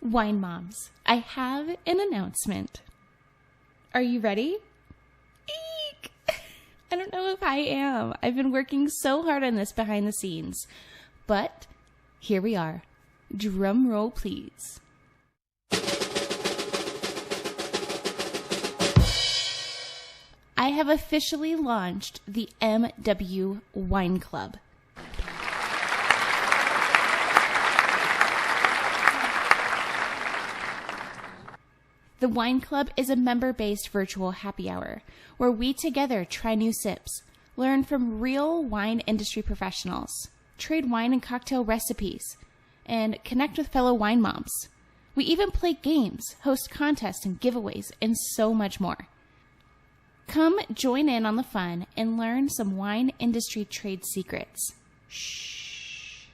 Wine Moms, I have an announcement. Are you ready? Eek! I don't know if I am. I've been working so hard on this behind the scenes. But here we are. Drum roll, please. I have officially launched the MW Wine Club. The Wine Club is a member-based virtual happy hour where we together try new sips, learn from real wine industry professionals, trade wine and cocktail recipes, and connect with fellow wine moms. We even play games, host contests and giveaways, and so much more. Come join in on the fun and learn some wine industry trade secrets. Shh.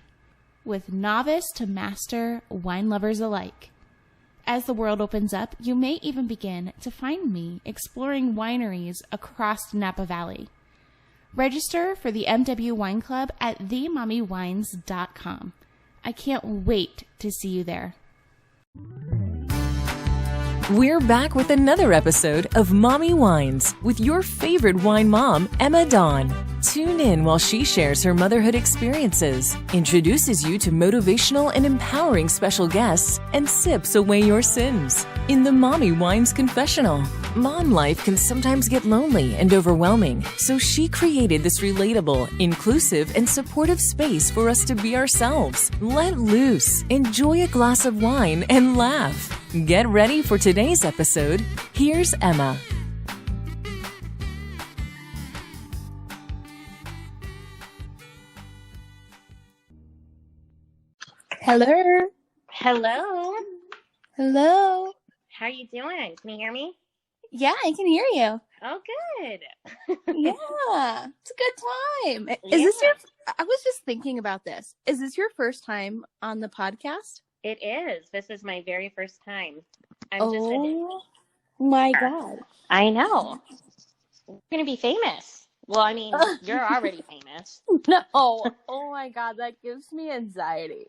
With novice to master wine lovers alike. As the world opens up, you may even begin to find me exploring wineries across Napa Valley. Register for the MW Wine Club at themommywines.com. I can't wait to see you there. We're back with another episode of Mommy Wines with your favorite wine mom, Emma Dawn. Tune in while she shares her motherhood experiences, introduces you to motivational and empowering special guests, and sips away your sins. In the Mommy Wines Confessional, mom life can sometimes get lonely and overwhelming, so she created this relatable, inclusive, and supportive space for us to be ourselves. Let loose, enjoy a glass of wine, and laugh. Get ready for today's episode. Here's Emma. Hello. Hello. Hello. How you doing? Can you hear me? Yeah, I can hear you. Oh, good. Yeah, it's a good time. I was just thinking about this. Is this your first time on the podcast? It is. This is my very first time. My God. I know. We're going to be famous. Well, I mean, you're already famous. No. Oh my God, that gives me anxiety.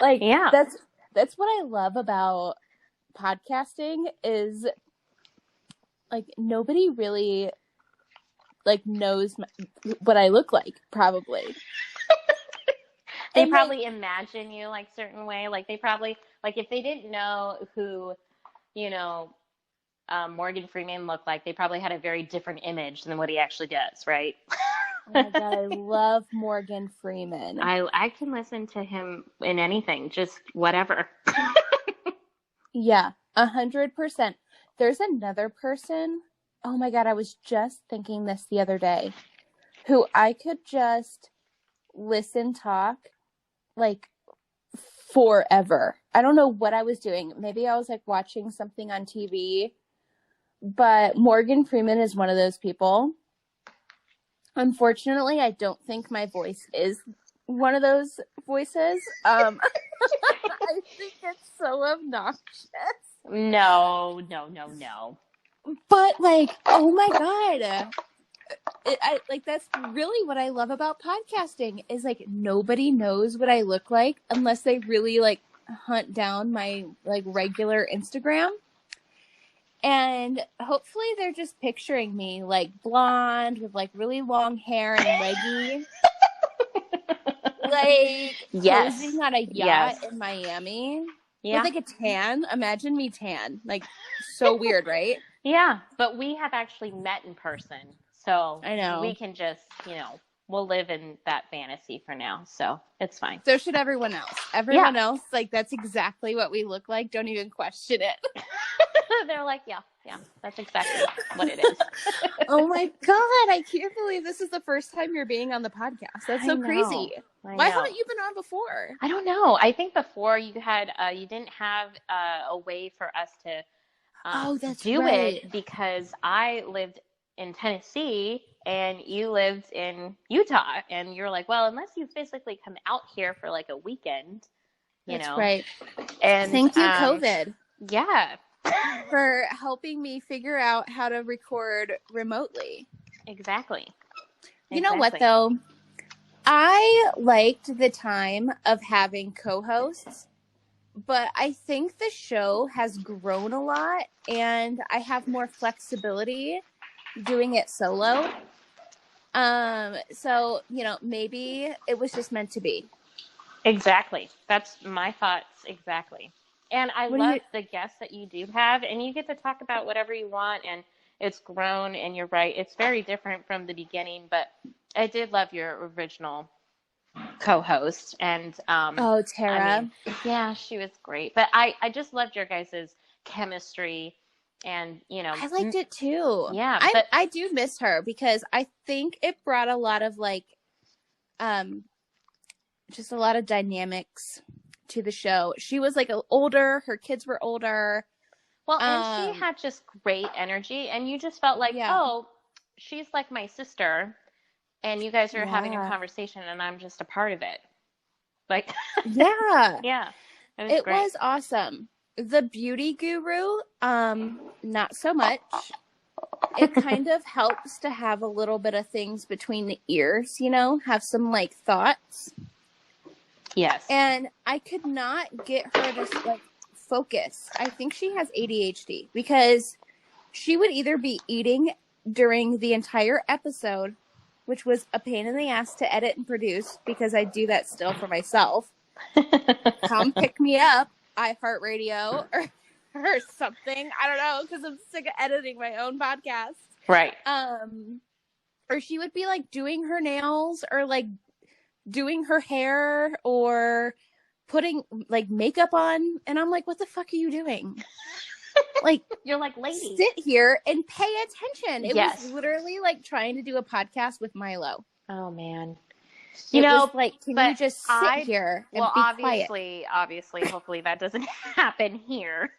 Yeah. That's what I love about podcasting is nobody really knows what I look like, probably. They probably imagine you certain way. They probably if they didn't know who, Morgan Freeman looked like, they probably had a very different image than what he actually does, right? Oh my God, I love Morgan Freeman. I can listen to him in anything, just whatever. Yeah, 100%. There's another person, oh my God, I was just thinking this the other day, who I could just listen talk forever. I don't know what I was doing. Maybe I was watching something on TV, but Morgan Freeman is one of those people. Unfortunately, I don't think my voice is one of those voices. I think it's so obnoxious. No. But oh my God. That's really what I love about podcasting is nobody knows what I look like unless they really hunt down my regular Instagram. And hopefully they're just picturing me blonde with really long hair and leggy. Yes. Cruising on a yacht in Miami. Yeah. With a tan. Imagine me tan. So weird, right? Yeah. But we have actually met in person. So I know. We can just, we'll live in that fantasy for now. So it's fine. So should everyone else. Everyone else, that's exactly what we look like. Don't even question it. They're yeah, that's exactly what it is. Oh my God, I can't believe this is the first time you're being on the podcast. That's so crazy. Why haven't you been on before? I don't know. I think before you had, you didn't have a way for us to do it because I lived in Tennessee and you lived in Utah, and you're well, unless you physically come out here for a weekend, That's right. And thank you, COVID. Yeah. For helping me figure out how to record remotely. Exactly. You know what, though? I liked the time of having co-hosts but I think the show has grown a lot, and I have more flexibility doing it solo. So, maybe it was just meant to be. Exactly. That's my thoughts. Exactly. And I love the guests that you do have, and you get to talk about whatever you want, and it's grown, and you're right. It's very different from the beginning, but I did love your original co-host. And Tara. yeah, she was great. But I just loved your guys' chemistry, and I liked it too. Yeah, I do miss her because I think it brought a lot of just a lot of dynamics to the show. She was older, her kids were older. Well, and she had just great energy, and you just felt like, oh, she's like my sister, and you guys are having a conversation, and I'm just a part of it. Like, yeah, it was awesome. The beauty guru, not so much. It kind of helps to have a little bit of things between the ears, have some thoughts. Yes. And I could not get her to focus. I think she has ADHD because she would either be eating during the entire episode, which was a pain in the ass to edit and produce because I do that still for myself. Come pick me up, iHeartRadio or something. I don't know, because I'm sick of editing my own podcast. Right. Or she would be doing her nails or doing her hair or putting makeup on, and I'm like, what the fuck are you doing? You're lady, sit here and pay attention. It was literally trying to do a podcast with Milo. Oh man. Can you just sit here and be quiet? Obviously, hopefully that doesn't happen here.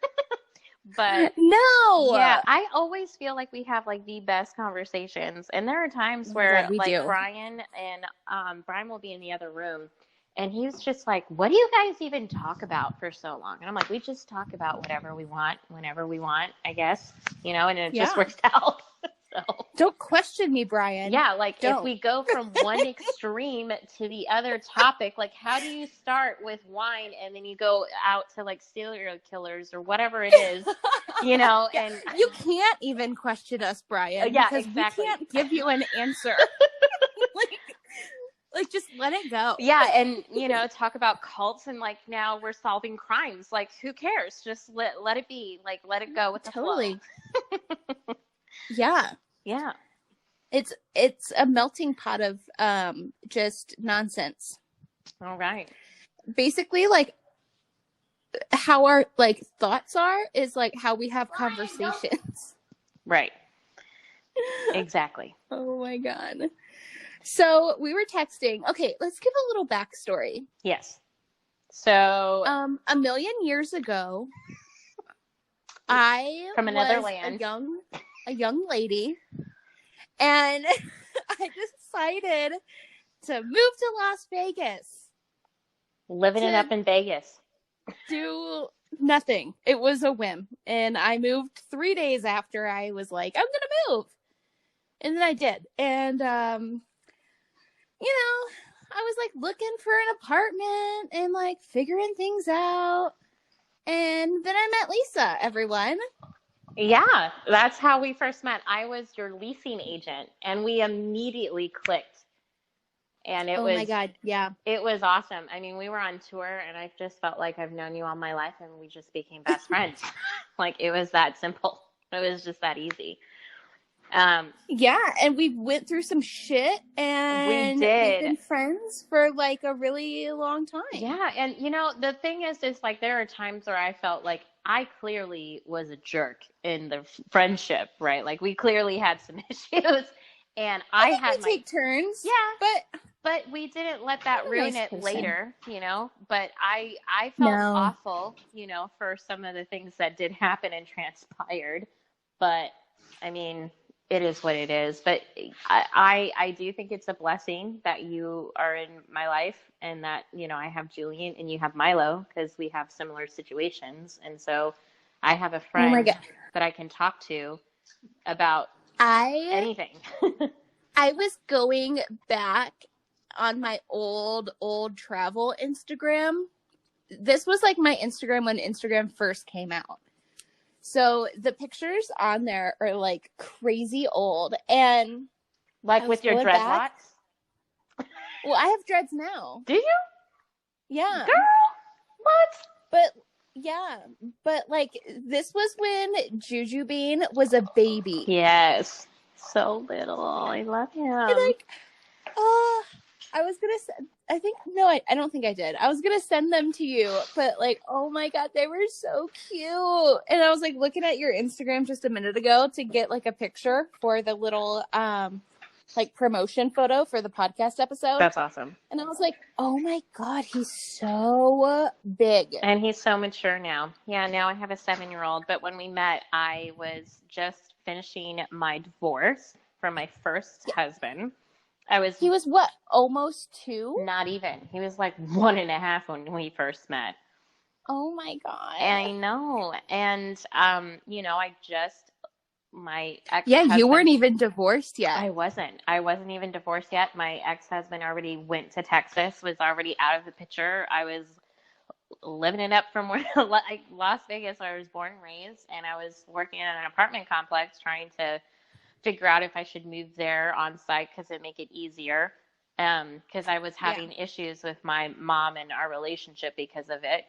But no. Yeah, I always feel like we have the best conversations, and there are times where Brian and Brian will be in the other room, and he's just like, "What do you guys even talk about for so long?" And I'm like, "We just talk about whatever we want, whenever we want, I guess, and it just works out." So. Don't question me, Brian. Yeah, if we go from one extreme to the other topic, how do you start with wine and then you go out to serial killers or whatever it is, and you can't even question us, Brian. Yeah, because exactly. We can't give you an answer. Just let it go. Yeah, and talk about cults and now we're solving crimes. Who cares? Just let it be. Let it go with the flow. Yeah. Yeah. It's a melting pot of just nonsense. All right. Basically how our thoughts are is how we have conversations. Right. Exactly. Oh my God. So we were texting. Okay, let's give a little backstory. Yes. So a million years ago, I from another was land. a young lady, and I decided to move to Las Vegas. Living it up in Vegas. Do nothing. It was a whim. And I moved 3 days after I was like, I'm going to move. And then I did. And, I was looking for an apartment and figuring things out. And then I met Lisa, everyone. Yeah, that's how we first met. I was your leasing agent, and we immediately clicked. And it was, oh my God, yeah. It was awesome. I mean, we were on tour, and I just felt like I've known you all my life, and we just became best friends. It was that simple. It was just that easy. Yeah, and we went through some shit, and we did. We've been friends for a really long time. Yeah, and the thing is there are times where I felt like I clearly was a jerk in the friendship, right? We clearly had some issues, and I had my take turns. Yeah, but we didn't let that ruin it later, But I felt awful, for some of the things that did happen and transpired. But I mean, it is what it is. But I do think it's a blessing that you are in my life, and that I have Julian and you have Milo, because we have similar situations, and so I have a friend that I can talk to about anything. I was going back on my old travel Instagram, this was like my Instagram when Instagram first came out. So the pictures on there are like crazy old. And like with your dreadlocks? Well, I have dreads now. Do you? Yeah. Girl, what? But yeah, but like this was when Juju Bean was a baby. Yes. So little. I love him. And like, I was gonna send, I don't think I did. I was gonna send them to you, but like, oh my God, they were so cute. And I was like looking at your Instagram just a minute ago to get like a picture for the little, like promotion photo for the podcast episode. That's awesome. And I was like, oh my God, he's so big. And he's so mature now. Yeah, now I have a 7-year-old. But when we met, I was just finishing my divorce from my first husband. He was what, almost 2? Not even. He was like 1.5 when we first met. Oh my God. I know. And, my ex-husband. Yeah, you weren't even divorced yet. I wasn't even divorced yet. My ex-husband already went to Texas, was already out of the picture. I was living it up from where, like Las Vegas, where I was born and raised, and I was working in an apartment complex trying to figure out if I should move there on site because it'd make it easier. Because I was having issues with my mom and our relationship because of it,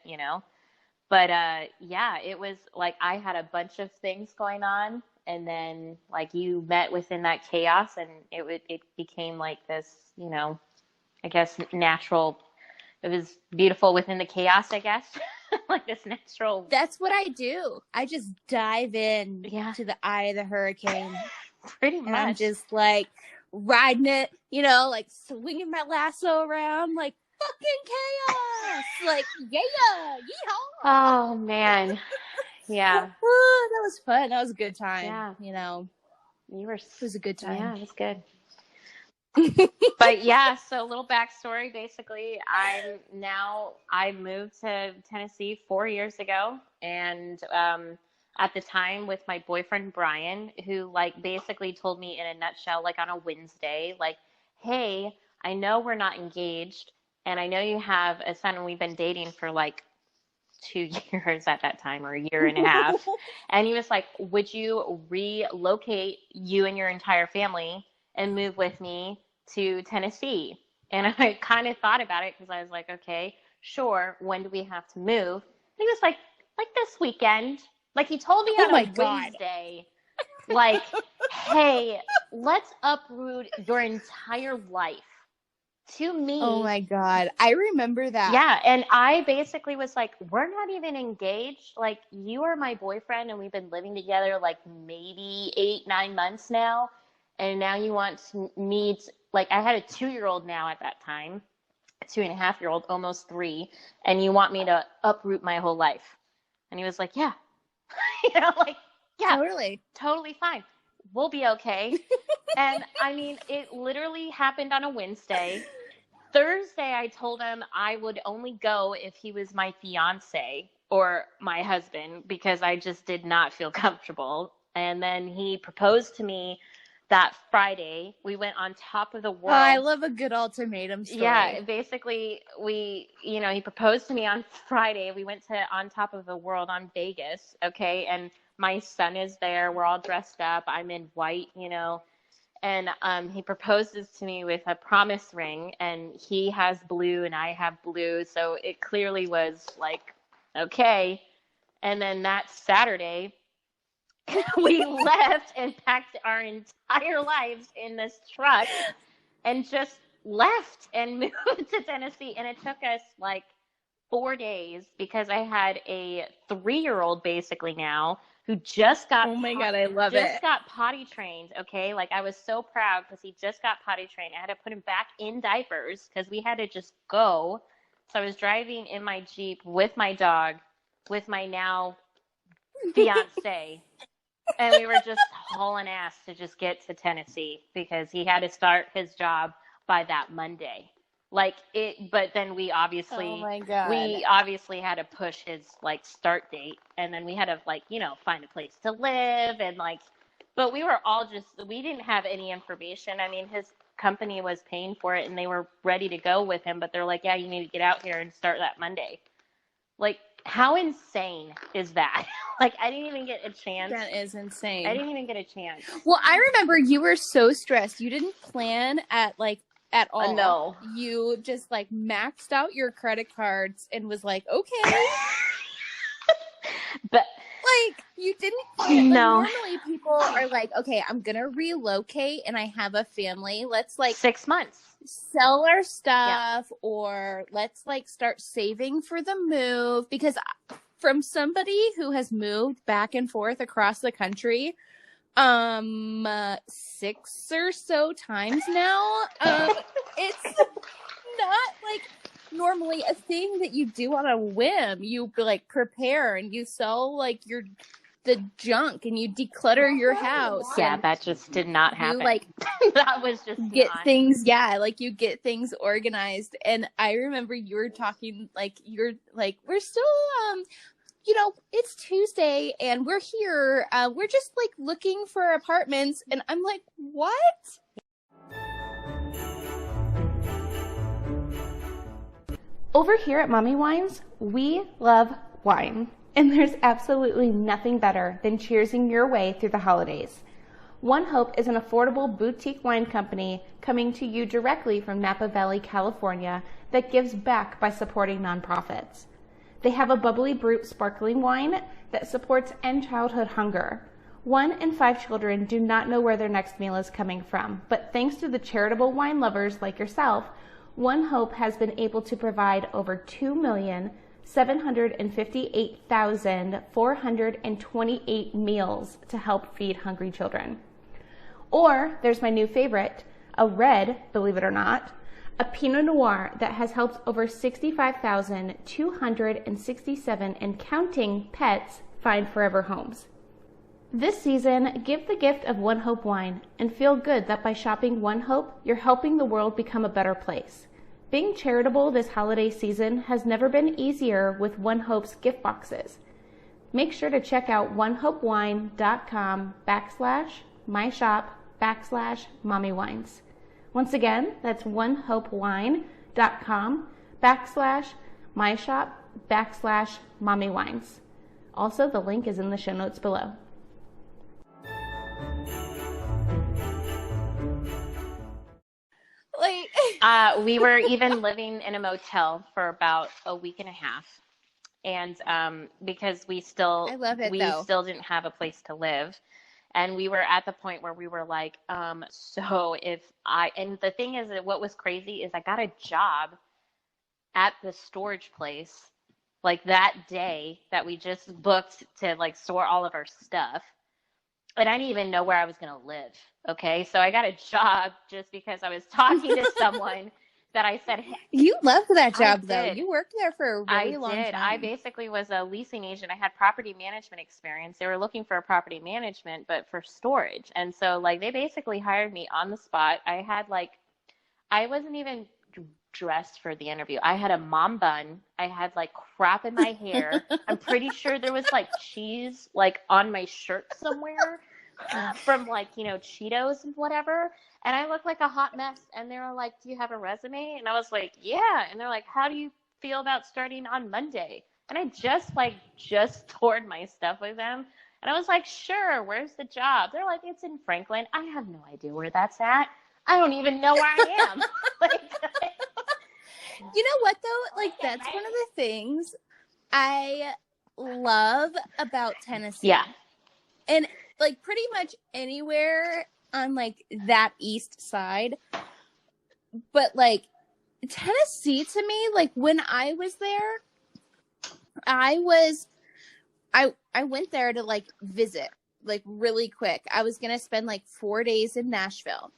But it was like I had a bunch of things going on. And then, like, you met within that chaos, and it became like this, I guess natural. It was beautiful within the chaos, I guess, like this natural. That's what I do. I just dive in to the eye of the hurricane. Pretty much. And I'm just like riding it, like swinging my lasso around, like fucking chaos, like yeehaw. Oh man. Yeah. That was fun. That was a good time. Yeah. It was a good time. Yeah, it was good. But yeah, so a little backstory. Basically, I moved to Tennessee 4 years ago, and at the time with my boyfriend Brian, who like basically told me in a nutshell, like on a Wednesday, like, hey, I know we're not engaged, and I know you have a son, and we've been dating for like 2 years at that time, or a year and a half. And he was like, would you relocate you and your entire family and move with me to Tennessee? And I kind of thought about it because I was like, okay, sure. When do we have to move? And he was like this weekend. Like he told me on a Wednesday, like, hey, let's uproot your entire life. To me. Oh my God. I remember that. Yeah. And I basically was like, we're not even engaged. Like, you are my boyfriend and we've been living together like maybe 8-9 months now. And now you want me to, like, I had a 2-year-old now at that time, a 2.5-year-old, almost 3. And you want me to uproot my whole life. And he was like, yeah, like, yeah, totally fine. We'll be okay. And I mean, it literally happened on a Wednesday. Thursday, I told him I would only go if he was my fiance or my husband because I just did not feel comfortable. And then he proposed to me that Friday. We went on top of the world. Oh, I love a good ultimatum story. Yeah, basically, he proposed to me on Friday. We went to On Top of the World on Vegas, okay? And my son is there. We're all dressed up. I'm in white, And he proposes to me with a promise ring, and he has blue and I have blue. So it clearly was like, okay. And then that Saturday, we left and packed our entire lives in this truck and just left and moved to Tennessee. And it took us like 4 days because I had a 3-year-old basically now who just got got potty trained, okay? Like I was so proud because he just got potty trained. I had to put him back in diapers because we had to just go. So I was driving in my Jeep with my dog, with my now fiance, and we were just hauling ass to just get to Tennessee because he had to start his job by that Monday. But then we obviously had to push his like start date, and then we had to find a place to live and but we were all we didn't have any information. I mean, his company was paying for it and they were ready to go with him, but they're like, yeah, you need to get out here and start that Monday. Like, how insane is that? Like, I didn't even get a chance. That is insane. I didn't even get a chance. Well, I remember you were so stressed. You didn't plan at all. No. You just like maxed out your credit cards and was like, okay. But like, you didn't plan. No. Like, normally people are like, okay, I'm going to relocate and I have a family. Let's like 6 months. Sell our stuff, or let's like start saving for the move. Because from somebody who has moved back and forth across the country 6 or so times now, it's not like normally a thing that you do on a whim. You like prepare and you sell like the junk and you declutter your house. Yeah, that just did not happen. You like that was just get things. Yeah, like you get things organized. And I remember you were talking like you're like, we're still it's Tuesday and we're here. We're just like looking for apartments, and I'm like, what? Over here at Mommy Wines, we love wine. And there's absolutely nothing better than cheersing your way through the holidays. One Hope is an affordable boutique wine company coming to you directly from Napa Valley, California, that gives back by supporting nonprofits. They have a bubbly brut sparkling wine that supports end childhood hunger. 1 in 5 children do not know where their next meal is coming from, but thanks to the charitable wine lovers like yourself, One Hope has been able to provide over 2,758,428 meals to help feed hungry children. Or there's my new favorite, a red, believe it or not, a Pinot Noir that has helped over 65,267 and counting pets find forever homes. This season, give the gift of One Hope wine and feel good that by shopping One Hope, you're helping the world become a better place. Being charitable this holiday season has never been easier with One Hope's gift boxes. Make sure to check out onehopewine.com/myshop/mommywines. Once again, that's onehopewine.com/myshop/mommywines. Also, the link is in the show notes below. We were even living in a motel for about a week and a half. And because we still didn't have a place to live. And we were at the point where we were like, and the thing is that what was crazy is I got a job at the storage place like that day that we just booked to like store all of our stuff. And I didn't even know where I was going to live. Okay. So I got a job just because I was talking to someone that I said, hey, you loved that job though. You worked there for a really long time. I basically was a leasing agent. I had property management experience. They were looking for a property management, but for storage. And so like they basically hired me on the spot. I wasn't even dressed for the interview. I had a mom bun. I had like crap in my hair. I'm pretty sure there was like cheese like on my shirt somewhere from like, Cheetos and whatever. And I looked like a hot mess. And they were like, do you have a resume? And I was like, yeah. And they're like, how do you feel about starting on Monday? And I just stored my stuff with them. And I was like, sure, where's the job? They're like, it's in Franklin. I have no idea where that's at. I don't even know where I am. You know what though? Like that's one of the things I love about Tennessee. Yeah. And like pretty much anywhere on like that east side. But like Tennessee to me, like when I was there, I went there to like visit like really quick. I was going to spend like 4 days in Nashville.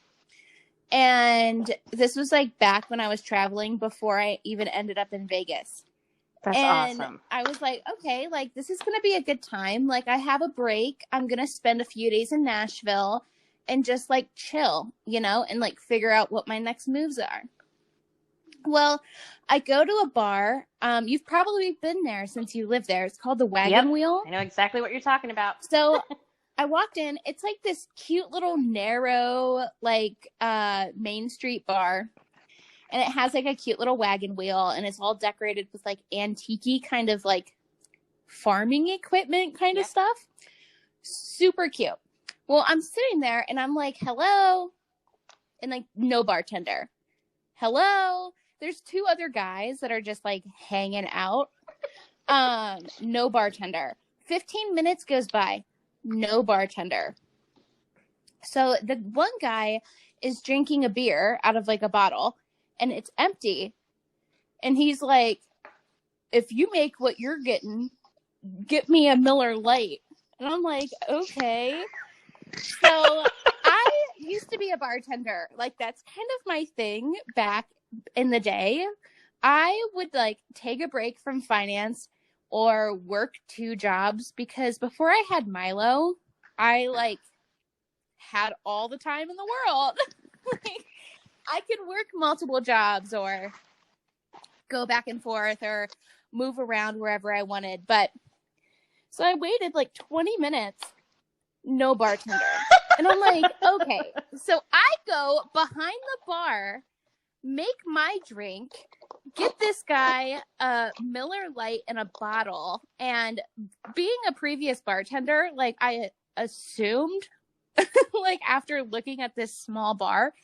And this was like back when I was traveling before I even ended up in Vegas. That's awesome. I was like, okay, like this is going to be a good time. Like I have a break. I'm going to spend a few days in Nashville and just like chill, and like figure out what my next moves are. Well, I go to a bar. You've probably been there since you live there. It's called the Wagon Wheel. I know exactly what you're talking about. So I walked in. It's like this cute little narrow, like Main Street bar. And it has like a cute little wagon wheel, and it's all decorated with like antique-y kind of like farming equipment kind of stuff. Super cute. Well, I'm sitting there and I'm like, hello. And like, no bartender. Hello. There's 2 other guys that are just like hanging out. No bartender. 15 minutes goes by. No bartender. So the one guy is drinking a beer out of like a bottle and it's empty. And he's like, if you make what you're getting, get me a Miller Lite. And I'm like, okay. So I used to be a bartender. Like, that's kind of my thing back in the day. I would like take a break from finance or work 2 jobs because before I had Milo, I like had all the time in the world. Like, I could work multiple jobs or go back and forth or move around wherever I wanted. But so I waited like 20 minutes, no bartender. And I'm like, okay. So I go behind the bar, make my drink, get this guy a Miller Lite in a bottle. And being a previous bartender, like I assumed, like after looking at this small bar,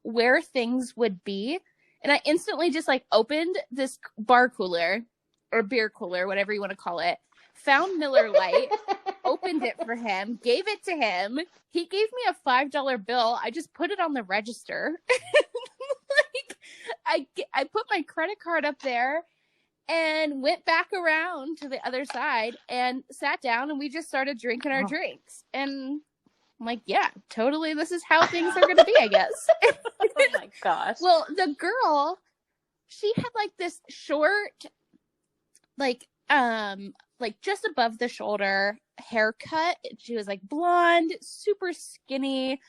where things would be. And I instantly just like opened this bar cooler or beer cooler, whatever you want to call it, found Miller Lite, opened it for him, gave it to him. He gave me a $5 bill. I just put it on the register. Like I put my credit card up there and went back around to the other side and sat down and we just started drinking our drinks. And I'm like, yeah, totally. This is how things are going to be, I guess. Oh my gosh. Well, the girl, she had like this short, like just above the shoulder haircut. She was like blonde, super skinny.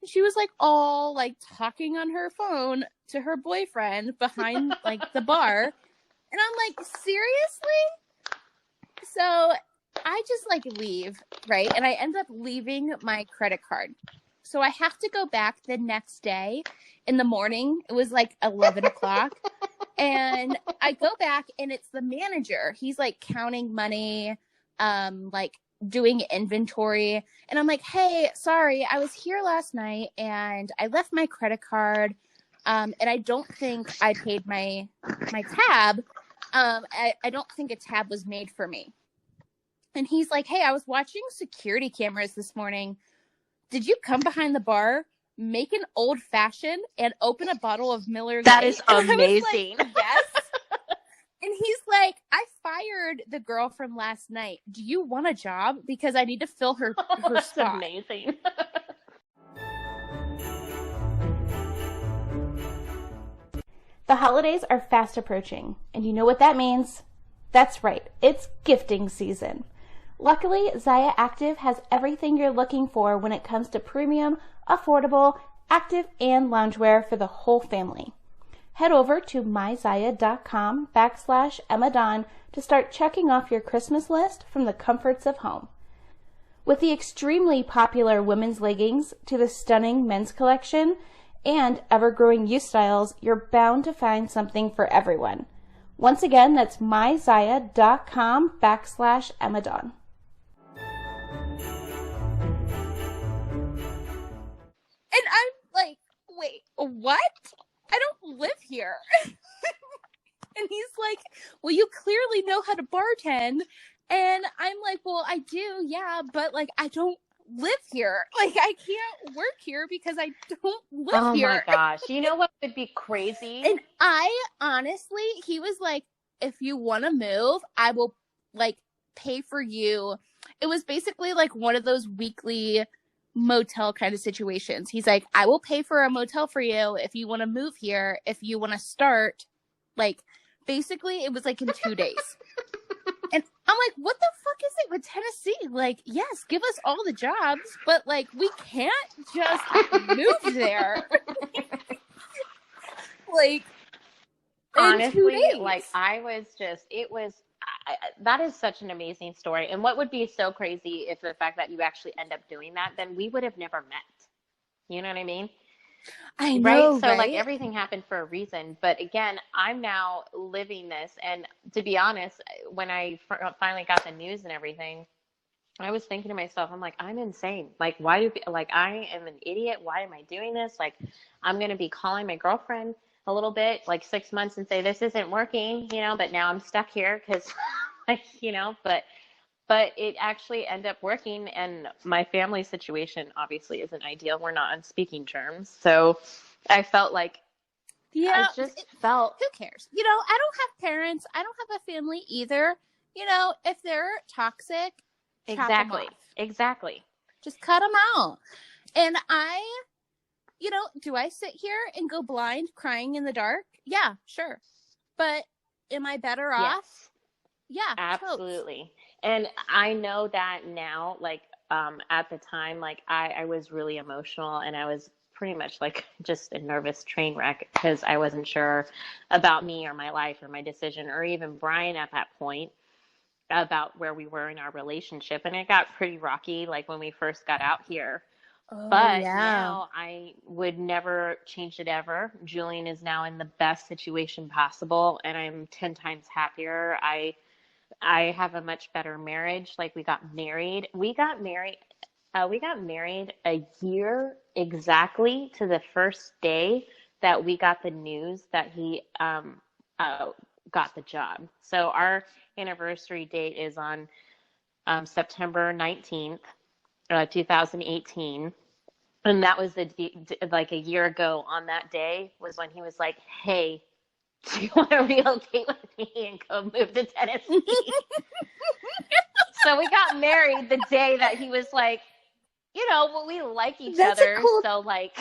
She was like all like talking on her phone to her boyfriend behind like the bar. And I'm like, seriously? So I just like leave, right? And I end up leaving my credit card. So I have to go back the next day in the morning. It was like 11 o'clock. And I go back and it's the manager. He's like counting money, like doing inventory. And I'm like, hey, sorry, I was here last night and I left my credit card. And I don't think I paid my tab. I don't think a tab was made for me. And he's like, hey, I was watching security cameras this morning. Did you come behind the bar, make an old fashioned, and open a bottle of Miller Lite? That is amazing. Like, yes. And he's like, I fired the girl from last night. Do you want a job? Because I need to fill her That's spot. Amazing. The holidays are fast approaching, and you know what that means? That's right, it's gifting season. Luckily, Zaya Active has everything you're looking for when it comes to premium, affordable, active, and loungewear for the whole family. Head over to myzaya.com/Emma to start checking off your Christmas list from the comforts of home. With the extremely popular women's leggings to the stunning men's collection and ever-growing youth styles, you're bound to find something for everyone. Once again, that's myzaya.com/Emma. And I'm like, wait, what? I don't live here. And he's like, well, you clearly know how to bartend. And I'm like, well, I do, yeah, but like, I don't live here. Like, I can't work here because I don't live here. Oh my gosh. You know what would be crazy? And I honestly, he was like, if you want to move, I will like pay for you. It was basically like one of those weekly motel kind of situations. He's like, I will pay for a motel for you if you want to move here, if you want to start. Like, basically, it was like in 2 days. And I'm like, what the fuck is it with Tennessee? Like, yes, give us all the jobs, but like, we can't just move there. Like, honestly, like, that is such an amazing story. And what would be so crazy if the fact that you actually end up doing that, then we would have never met. You know what I mean? I know, right? So right? like everything happened for a reason. But again, I'm now living this. And to be honest, when I finally got the news and everything, I was thinking to myself, I'm like, I'm insane. Like, I am an idiot. Why am I doing this? Like, I'm going to be calling my girlfriend a little bit, like 6 months, and say, this isn't working, but now I'm stuck here because, but it actually ended up working. And my family situation obviously isn't ideal. We're not on speaking terms. So I felt like, yeah, who cares? I don't have parents. I don't have a family either. If they're toxic, chop them off. Exactly. Just cut them out. And do I sit here and go blind crying in the dark? Yeah, sure. But am I better off? Yeah, absolutely. Totes. And I know that now, like, at the time, like I was really emotional, and I was pretty much like just a nervous train wreck because I wasn't sure about me or my life or my decision, or even Brian at that point, about where we were in our relationship. And it got pretty rocky, like when we first got out here. But now I would never change it ever. Julian is now in the best situation possible, and I'm 10 times happier. I have a much better marriage. Like, we got married a year exactly to the first day that we got the news that he got the job. So our anniversary date is on September 19th, 2018. And that was like a year ago on that day was when he was like, hey, do you want to relocate with me and go move to Tennessee? So we got married the day that he was like, we like each other. So like,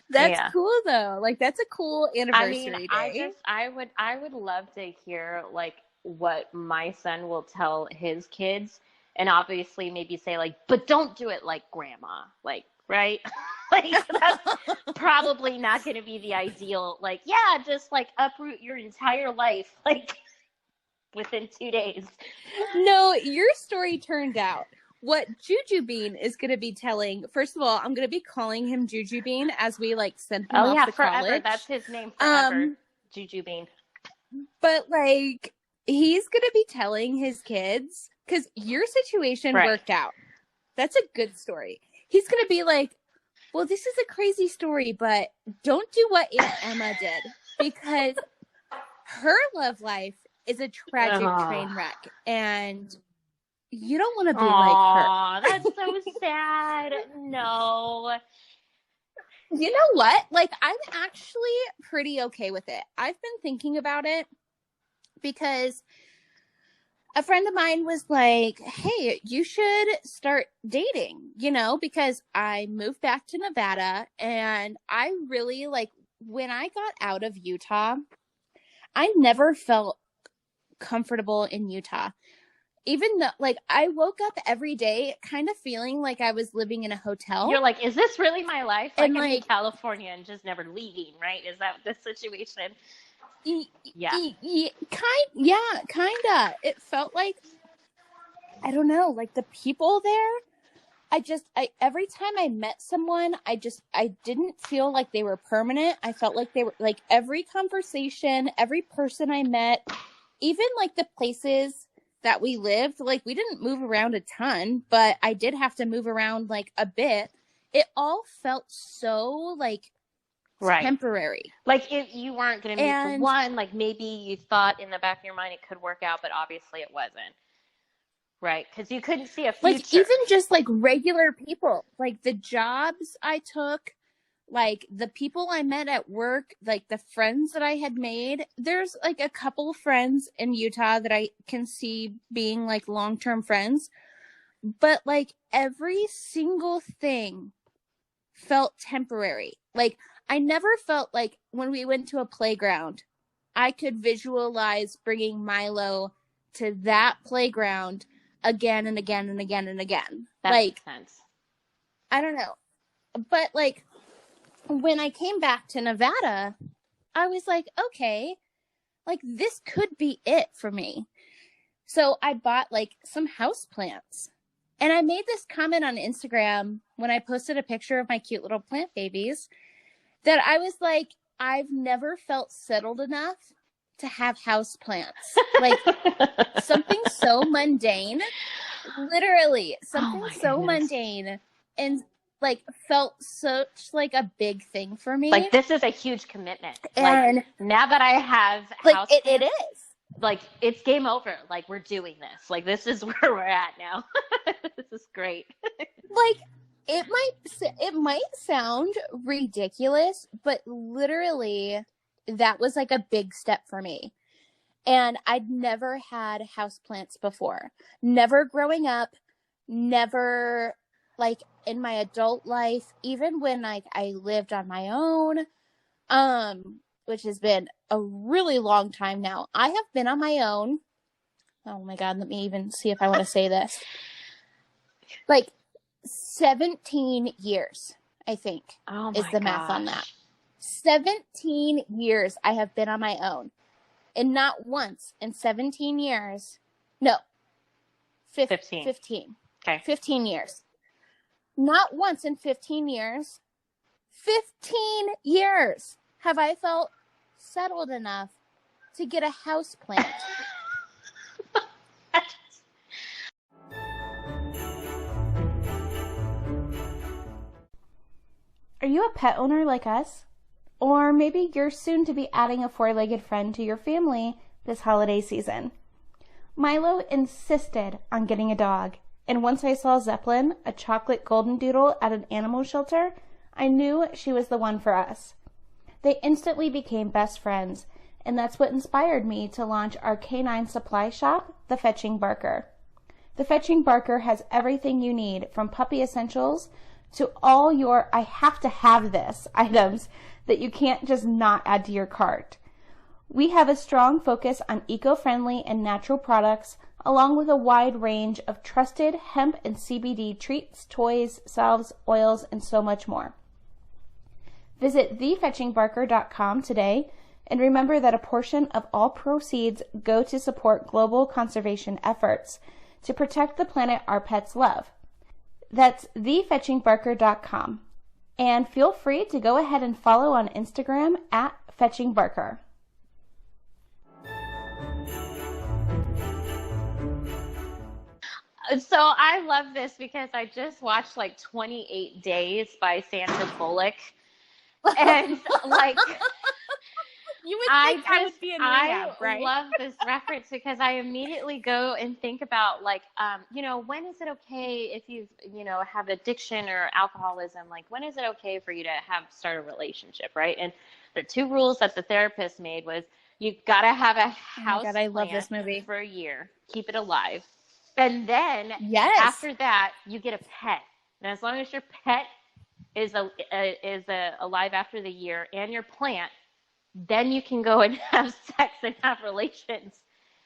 that's cool though. Like, that's a cool anniversary day. I would love to hear like what my son will tell his kids, and obviously maybe say like, but don't do it like grandma, like, right? Like, that's probably not going to be the ideal. Like, yeah, just like uproot your entire life, like within 2 days. No, your story turned out. What Juju Bean is going to be telling, first of all, I'm going to be calling him Juju Bean as we like send him off to forever. college. That's his name forever. Juju Bean. But like, he's going to be telling his kids, because your situation worked out. That's a good story. He's going to be like, well, this is a crazy story, but don't do what Aunt Emma did, because her love life is a tragic train wreck, and you don't want to be like her. That's so sad. No. You know what? Like, I'm actually pretty okay with it. I've been thinking about it because a friend of mine was like, hey, you should start dating, because I moved back to Nevada, and I really when I got out of Utah, I never felt comfortable in Utah. Even though, I woke up every day kind of feeling like I was living in a hotel. You're like, is this really my life? Like, I'm in California and just never leaving, right? Is that the situation? Yeah. Kinda. It felt like, I don't know, like the people there, every time I met someone, I didn't feel like they were permanent. I felt like they were, like, every conversation, every person I met, even like the places that we lived, like, we didn't move around a ton, but I did have to move around like a bit. It all felt so temporary. Like, if you weren't going to meet the one, like maybe you thought in the back of your mind it could work out, but obviously it wasn't. Right? Because you couldn't see a future. Like, even just like regular people, like the jobs I took, like the people I met at work, like the friends that I had made. There's like a couple friends in Utah that I can see being like long-term friends, but like every single thing felt temporary. Like, I never felt like when we went to a playground, I could visualize bringing Milo to that playground again and again and again and again. That makes sense. I don't know. But like, when I came back to Nevada, I was like, okay, like this could be it for me. So I bought like some house plants, And I made this comment on Instagram when I posted a picture of my cute little plant babies that I was like, I've never felt settled enough to have house plants. Like something so mundane, literally something so mundane, and like felt such like a big thing for me. Like this is a huge commitment. And like now that I have like house it plants, is. Like it's game over. Like we're doing this. Like this is where we're at now. This is great. Like it might sound ridiculous, but literally that was like a big step for me. And I'd never had houseplants before. Never growing up, never like in my adult life, even when like I lived on my own, which has been a really long time now. I have been on my own. Oh my God, let me even see if I want to say this. Like 17 years, I think, is the math on that. 17 years I have been on my own. And not once in 17 years. No. 15. Okay. 15 years. Not once in 15 years. 15 years have I felt settled enough to get a house plant. Are you a pet owner like us? Or maybe you're soon to be adding a four-legged friend to your family this holiday season. Milo insisted on getting a dog, and once I saw Zeppelin, a chocolate golden doodle, at an animal shelter, I knew she was the one for us. They instantly became best friends, and that's what inspired me to launch our canine supply shop, The Fetching Barker. The Fetching Barker has everything you need, from puppy essentials to all your I have to have this items that you can't just not add to your cart. We have a strong focus on eco-friendly and natural products, along with a wide range of trusted hemp and CBD treats, toys, salves, oils, and so much more. Visit thefetchingbarker.com today, and remember that a portion of all proceeds go to support global conservation efforts to protect the planet our pets love. That's thefetchingbarker.com. And feel free to go ahead and follow on Instagram at FetchingBarker. So I love this because I just watched like 28 Days by Sandra Bullock. And like you would think I would be in rehab, right? I love this reference because I immediately go and think about like, when is it okay if you have addiction or alcoholism? Like, when is it okay for you to start a relationship, right? And the two rules that the therapist made was you got to have a house I love this movie. for a year, keep it alive. And then after that, you get a pet. And as long as your pet is alive after the year and your plant, then you can go and have sex and have relations.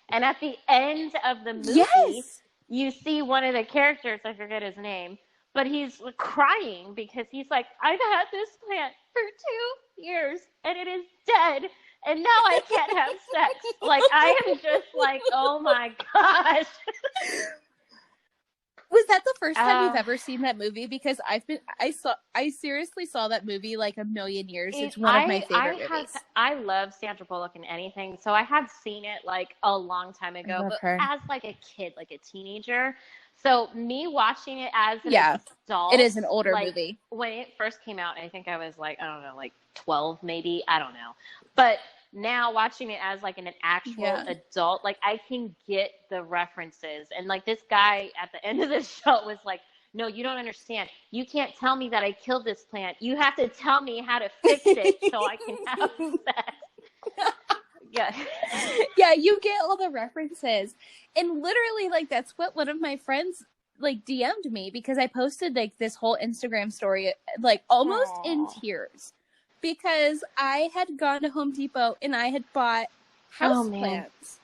And at the end of the movie, you see one of the characters, I forget his name, but he's crying because he's like, I've had this plant for 2 years and it is dead. And now I can't have sex. Like, I am just like, oh my gosh. Was that the first time you've ever seen that movie? Because I seriously saw that movie like a million years. It's one of my favorite movies. I love Sandra Bullock in anything, so I had seen it like a long time ago, but as like a kid, like a teenager. So me watching it as an adult, it is an older movie. When it first came out, I think I was like, I don't know, like 12 maybe, I don't know, but now watching it as like an actual adult, like I can get the references. And like this guy at the end of the show was like, no, you don't understand. You can't tell me that I killed this plant. You have to tell me how to fix it so I can have sex. Yeah, you get all the references. And literally like that's what one of my friends like DM'd me because I posted like this whole Instagram story like almost in tears. Because I had gone to Home Depot and I had bought houseplants.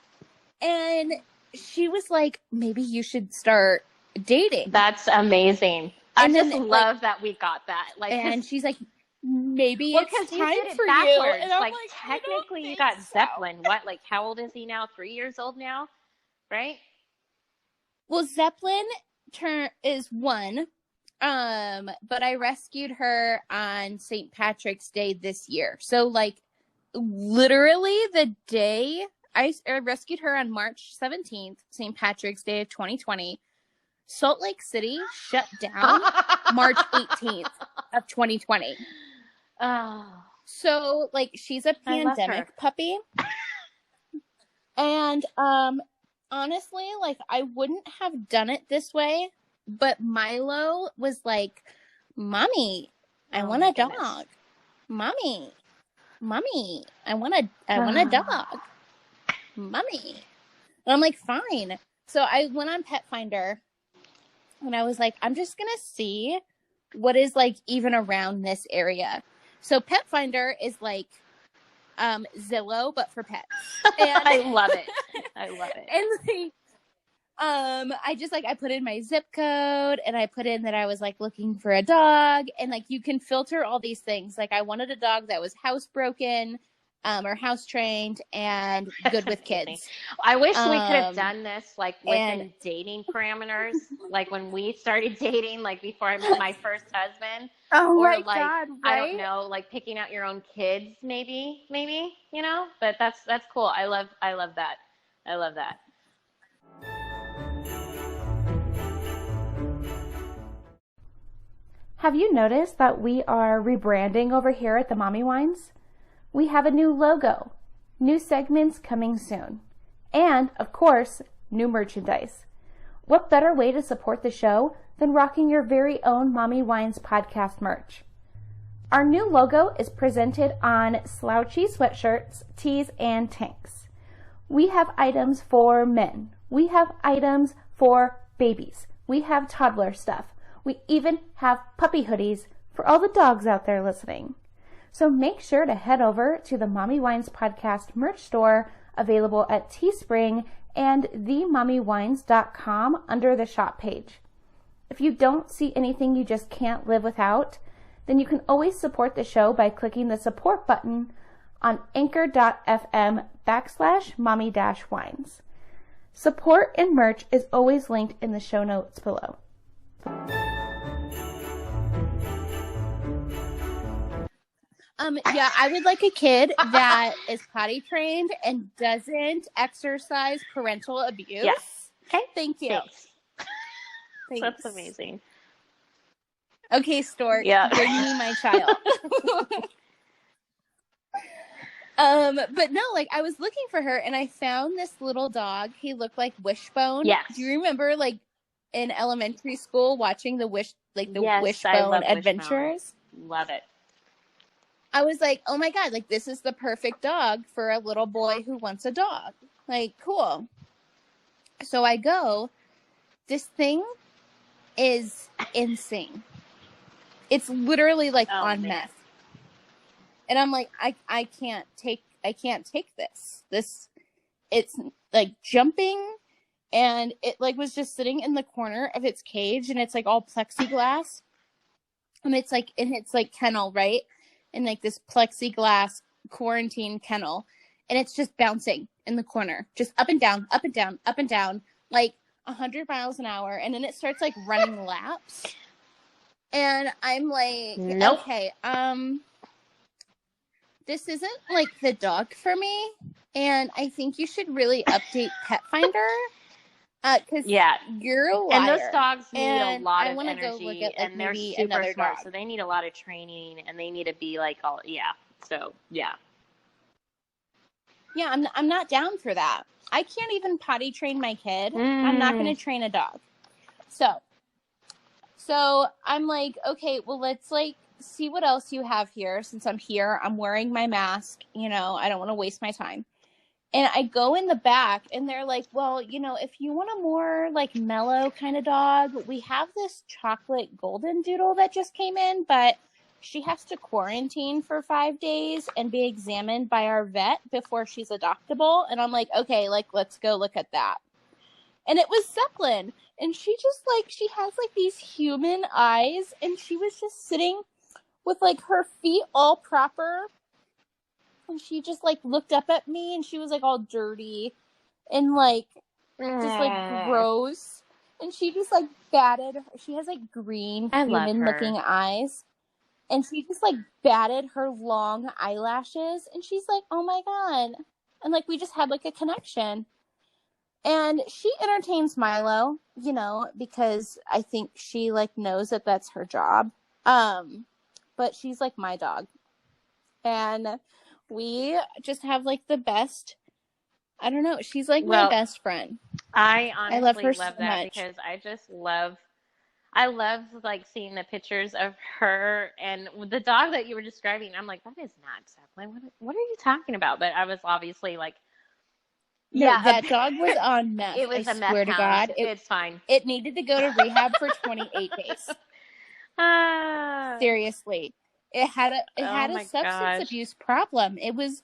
And she was like, maybe you should start dating. That's amazing. I just love that we got that. Like, and she's like, maybe it's time for you. And I'm like technically you got Zeppelin. What, like how old is he now? 3 years old now? Right? Well, Zeppelin is one. But I rescued her on St. Patrick's Day this year. So, like, literally the day I rescued her on March 17th, St. Patrick's Day of 2020. Salt Lake City shut down March 18th of 2020. Oh. So, like, she's a pandemic puppy. And, honestly, like, I wouldn't have done it this way, but Milo was like, Mommy, I want a dog. Mommy, I want a dog. Mommy. And I'm like, fine. So I went on Pet Finder and I was like, I'm just going to see what is like even around this area. So Pet Finder is like Zillow, but for pets. And I love it. I love it. And like, I put in my zip code and I put in that I was like looking for a dog, and like you can filter all these things. Like I wanted a dog that was housebroken, or house trained and good with kids. I wish we could have done this like within dating parameters, like when we started dating, like before I met my first husband. Oh or my like, God! Right? I don't know, like picking out your own kids, maybe, you know. But that's cool. I love that. I love that. Have you noticed that we are rebranding over here at the Mommy Wines? We have a new logo, new segments coming soon, and, of course, new merchandise. What better way to support the show than rocking your very own Mommy Wines podcast merch? Our new logo is presented on slouchy sweatshirts, tees, and tanks. We have items for men. We have items for babies. We have toddler stuff. We even have puppy hoodies for all the dogs out there listening. So make sure to head over to the Mommy Wines Podcast merch store available at Teespring and themommywines.com under the shop page. If you don't see anything you just can't live without, then you can always support the show by clicking the support button on anchor.fm/mommy-wines. Support and merch is always linked in the show notes below. Yeah, I would like a kid that is potty trained and doesn't exercise parental abuse. Yes. Okay. Thank you. Thanks. That's amazing. Okay, Stork. Yeah. Bring me my child. But no, like I was looking for her and I found this little dog. He looked like Wishbone. Yes. Do you remember like in elementary school watching the Yes, Wishbone Adventures? Wishbone. Love it. I was like, oh my God, like this is the perfect dog for a little boy who wants a dog. Like, cool. So I go, this thing is insane. It's literally like on meth. And I'm like, I can't take this. It's like jumping, and it like was just sitting in the corner of its cage, and it's like all plexiglass. And it's like kennel, right? And like this plexiglass quarantine kennel, and it's just bouncing in the corner, just up and down, up and down, up and down, like 100 miles an hour. And then it starts like running laps. And I'm like, nope. Okay, this isn't like the dog for me. And I think you should really update Pet Finder. Cause you're a liar. And those dogs need a lot of energy, go look at, like, and they're super smart, dog. so they need a lot of training, and they need to be like all, so. Yeah, I'm not down for that. I can't even potty train my kid. I'm not going to train a dog. So I'm like, okay, well, let's like see what else you have here. Since I'm here, I'm wearing my mask, I don't want to waste my time. And I go in the back and they're like, well, if you want a more like mellow kind of dog, we have this chocolate golden doodle that just came in, but she has to quarantine for 5 days and be examined by our vet before she's adoptable. And I'm like, okay, like, let's go look at that. And it was Zeppelin. And she just like, she has like these human eyes, and she was just sitting with like her feet all proper. And she just like looked up at me, and she was like all dirty and like just like gross. And she just like batted. She has like green human-looking eyes, and she just like batted her long eyelashes, and she's like, "Oh my god!" And like we just had like a connection. And she entertains Milo, you know, because I think she like knows that that's her job. But she's like my dog, and we just have like the best. I don't know. She's like my best friend. I honestly love her love so that much. because I love like seeing the pictures of her and the dog that you were describing. I'm like, that is not Zeppelin. What are you talking about? But I was obviously like, no, that dog was on meth. It was I a meth swear to hound. God, It's fine. It needed to go to rehab for 28 days. Seriously, it had a substance abuse problem. It was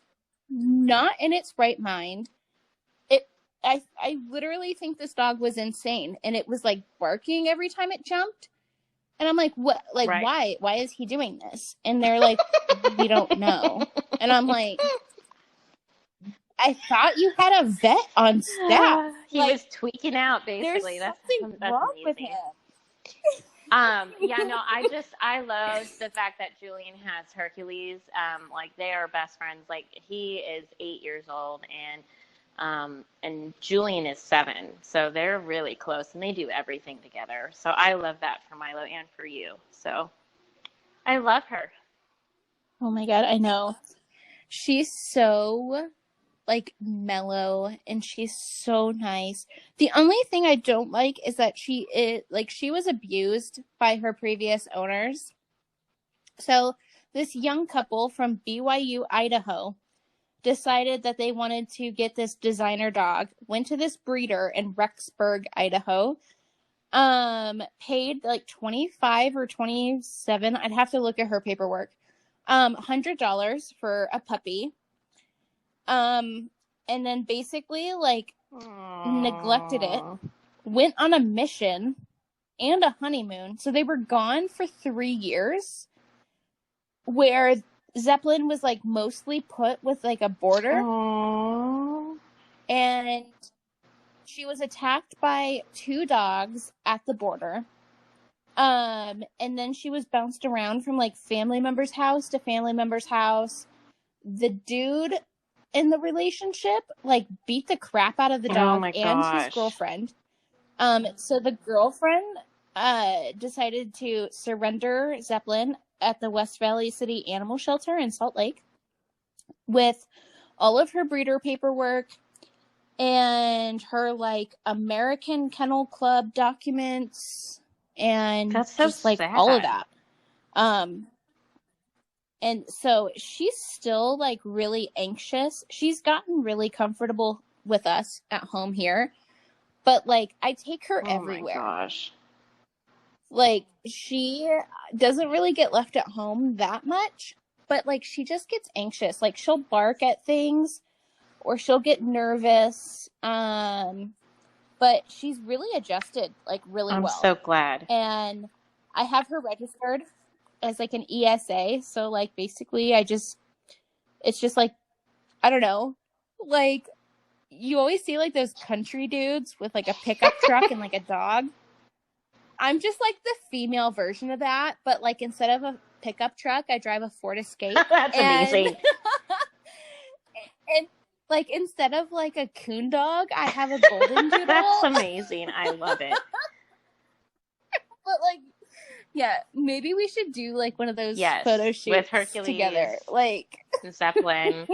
not in its right mind. I literally think this dog was insane, and it was like barking every time it jumped. And I'm like, what? Like, why? Why is he doing this? And they're like, we don't know. And I'm like, I thought you had a vet on staff. He was tweaking out, basically. There's something wrong with him. Yeah, no, I love the fact that Julian has Hercules. Like they are best friends. Like he is 8 years old and Julian is 7. So they're really close and they do everything together. So I love that for Milo and for you. So I love her. Oh my God, I know. She's so like mellow and she's so nice. The only thing I don't like is that she was abused by her previous owners. So this young couple from BYU, Idaho, decided that they wanted to get this designer dog, went to this breeder in Rexburg, Idaho, paid like 25 or 27, I'd have to look at her paperwork, $100 for a puppy, and then basically like neglected it, went on a mission and a honeymoon. So they were gone for 3 years, where Zeppelin was like mostly put with like a border. Aww. And she was attacked by 2 dogs at the border. And then she was bounced around from like family member's house to family member's house. The dude in the relationship like beat the crap out of the dog and his girlfriend. So the girlfriend decided to surrender Zeppelin at the West Valley City Animal Shelter in Salt Lake with all of her breeder paperwork and her like American Kennel Club documents and just like all of that. And so she's still like really anxious. She's gotten really comfortable with us at home here, but like I take her everywhere. Oh my gosh. Like she doesn't really get left at home that much, but like she just gets anxious. Like she'll bark at things or she'll get nervous. But she's really adjusted like really well. I'm so glad. And I have her registered as like an ESA. So like basically it's just like, I don't know, like you always see like those country dudes with like a pickup truck and like a dog. I'm just like the female version of that, but like instead of a pickup truck, I drive a Ford Escape. That's amazing. And like instead of like a coon dog, I have a golden doodle. That's amazing. I love it. But like, yeah, maybe we should do like one of those photo shoots with Hercules together, like and Zeppelin.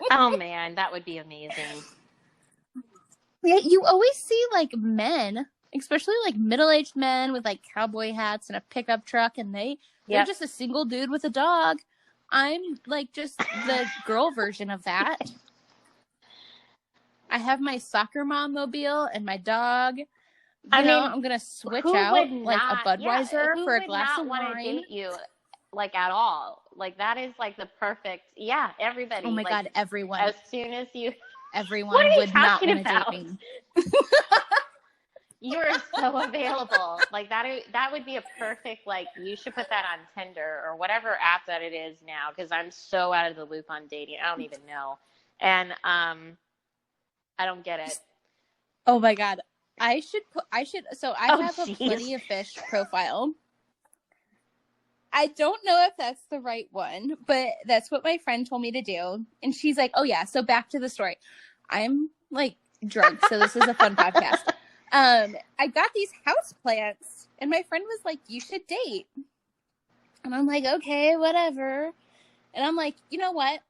Oh man, that would be amazing. Yeah, you always see like men, especially like middle-aged men with like cowboy hats and a pickup truck, and they're just a single dude with a dog. I'm like just the girl version of that. I have my soccer mom mobile and my dog. I'm gonna switch out like a Budweiser for a glass of wine. Who would not want to date you like at all? Like that is like the perfect. Yeah, everybody. Oh my like, God, everyone. As soon as everyone would not want to date me. You are so available. Like that would be a perfect, like you should put that on Tinder or whatever app that it is now, because I'm so out of the loop on dating. I don't even know. And I don't get it. Oh my God. So I have a Plenty of Fish profile. I don't know if that's the right one, but that's what my friend told me to do. And she's like, oh yeah, so back to the story. I'm like drunk, so this is a fun podcast. I got these house plants and my friend was like, you should date. And I'm like, okay, whatever. And I'm like, you know what?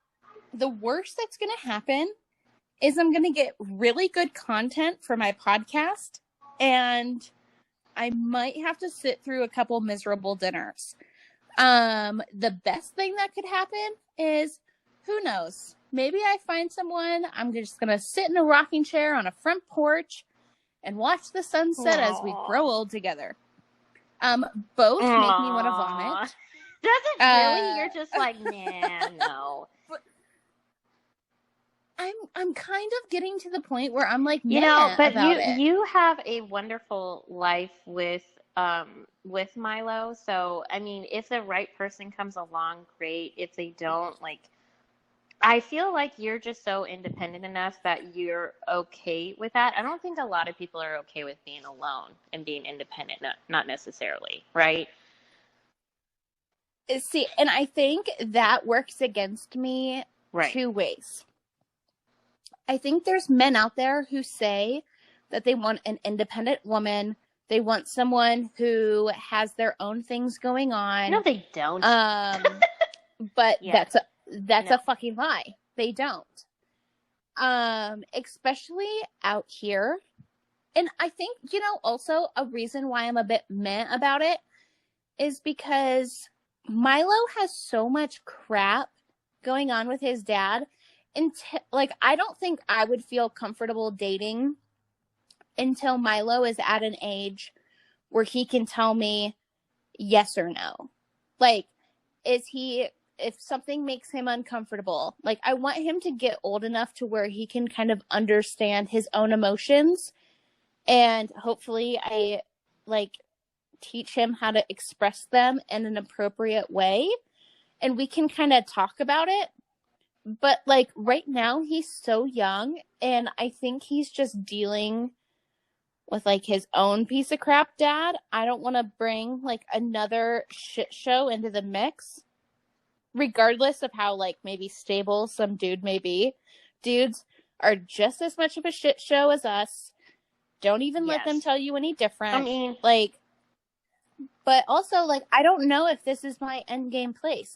The worst that's going to happen is I'm going to get really good content for my podcast. And I might have to sit through a couple miserable dinners. The best thing that could happen is, who knows? Maybe I find someone, I'm just going to sit in a rocking chair on a front porch and watch the sunset as we grow old together. Both make me want to vomit. Does it really? You're just like, nah, no. I'm kind of getting to the point where I'm like, but you have a wonderful life with Milo. So, I mean, if the right person comes along, great. If they don't, like, I feel like you're just so independent enough that you're okay with that. I don't think a lot of people are okay with being alone and being independent, not necessarily, right? See, and I think that works against me two ways. I think there's men out there who say that they want an independent woman. They want someone who has their own things going on. No, they don't. But that's a fucking lie. They don't. Especially out here. And I think, also a reason why I'm a bit meh about it is because Milo has so much crap going on with his dad. I don't think I would feel comfortable dating until Milo is at an age where he can tell me yes or no. Like, if something makes him uncomfortable, like, I want him to get old enough to where he can kind of understand his own emotions. And hopefully I, teach him how to express them in an appropriate way. And we can kind of talk about it. But, right now, he's so young, and I think he's just dealing with, his own piece of crap dad. I don't want to bring, another shit show into the mix, regardless of how, maybe stable some dude may be. Dudes are just as much of a shit show as us. Don't even let them tell you any different. I mean... But also, I don't know if this is my endgame place.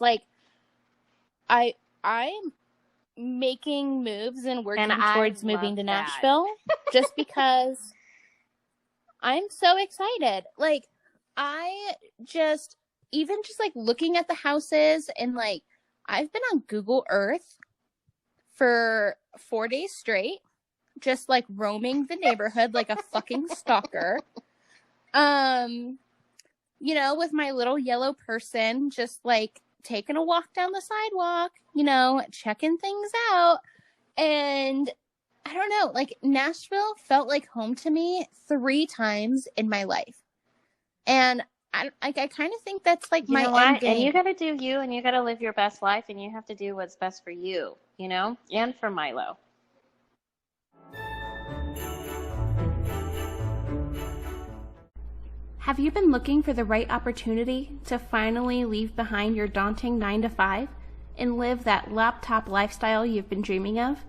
I'm making moves and working towards moving to Nashville just because I'm so excited. I just looking at the houses and I've been on Google Earth for 4 days straight, just roaming the neighborhood like a fucking stalker. With my little yellow person, just taking a walk down the sidewalk, checking things out. And I don't know, Nashville felt like home to me 3 times in my life. And I kind of think that's my end game. And you got to do you, and you got to live your best life, and you have to do what's best for you, and for Milo. Have you been looking for the right opportunity to finally leave behind your daunting 9-to-5 and live that laptop lifestyle you've been dreaming of?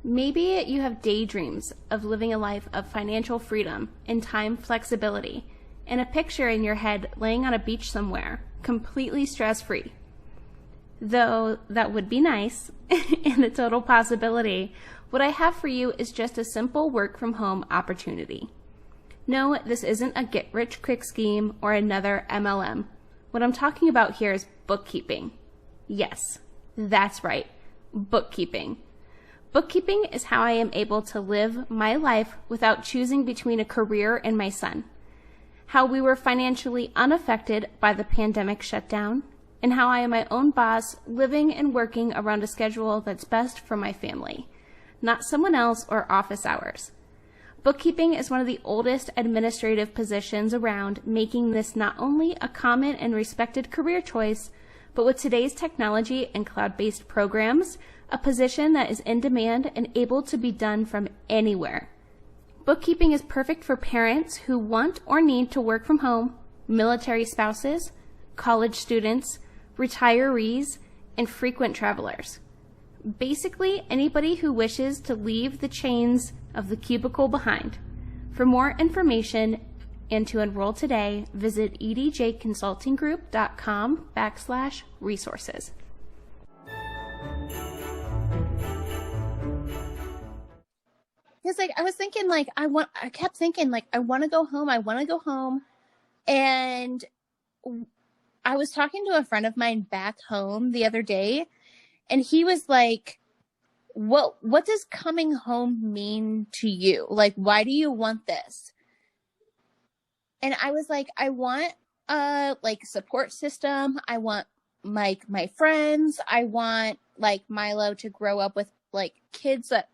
Maybe you have daydreams of living a life of financial freedom and time flexibility, and a picture in your head laying on a beach somewhere, completely stress-free. Though that would be nice and a total possibility, what I have for you is just a simple work-from-home opportunity. No, this isn't a get-rich-quick scheme or another MLM. What I'm talking about here is bookkeeping. Yes, that's right, bookkeeping. Bookkeeping is how I am able to live my life without choosing between a career and my son. How we were financially unaffected by the pandemic shutdown, and how I am my own boss, living and working around a schedule that's best for my family, not someone else or office hours. Bookkeeping is one of the oldest administrative positions around, making this not only a common and respected career choice, but with today's technology and cloud-based programs, a position that is in demand and able to be done from anywhere. Bookkeeping is perfect for parents who want or need to work from home, military spouses, college students, retirees, and frequent travelers. Basically, anybody who wishes to leave the chains of the cubicle behind. For more information and to enroll today, visit edjconsultinggroup.com/resources. Because like I was thinking like I kept thinking like I want to go home, and I was talking to a friend of mine back home the other day, and he was like, what does coming home mean to you? Like, why do you want this? And I was like, I want like support system. I want like my friends. I want like Milo to grow up with like kids that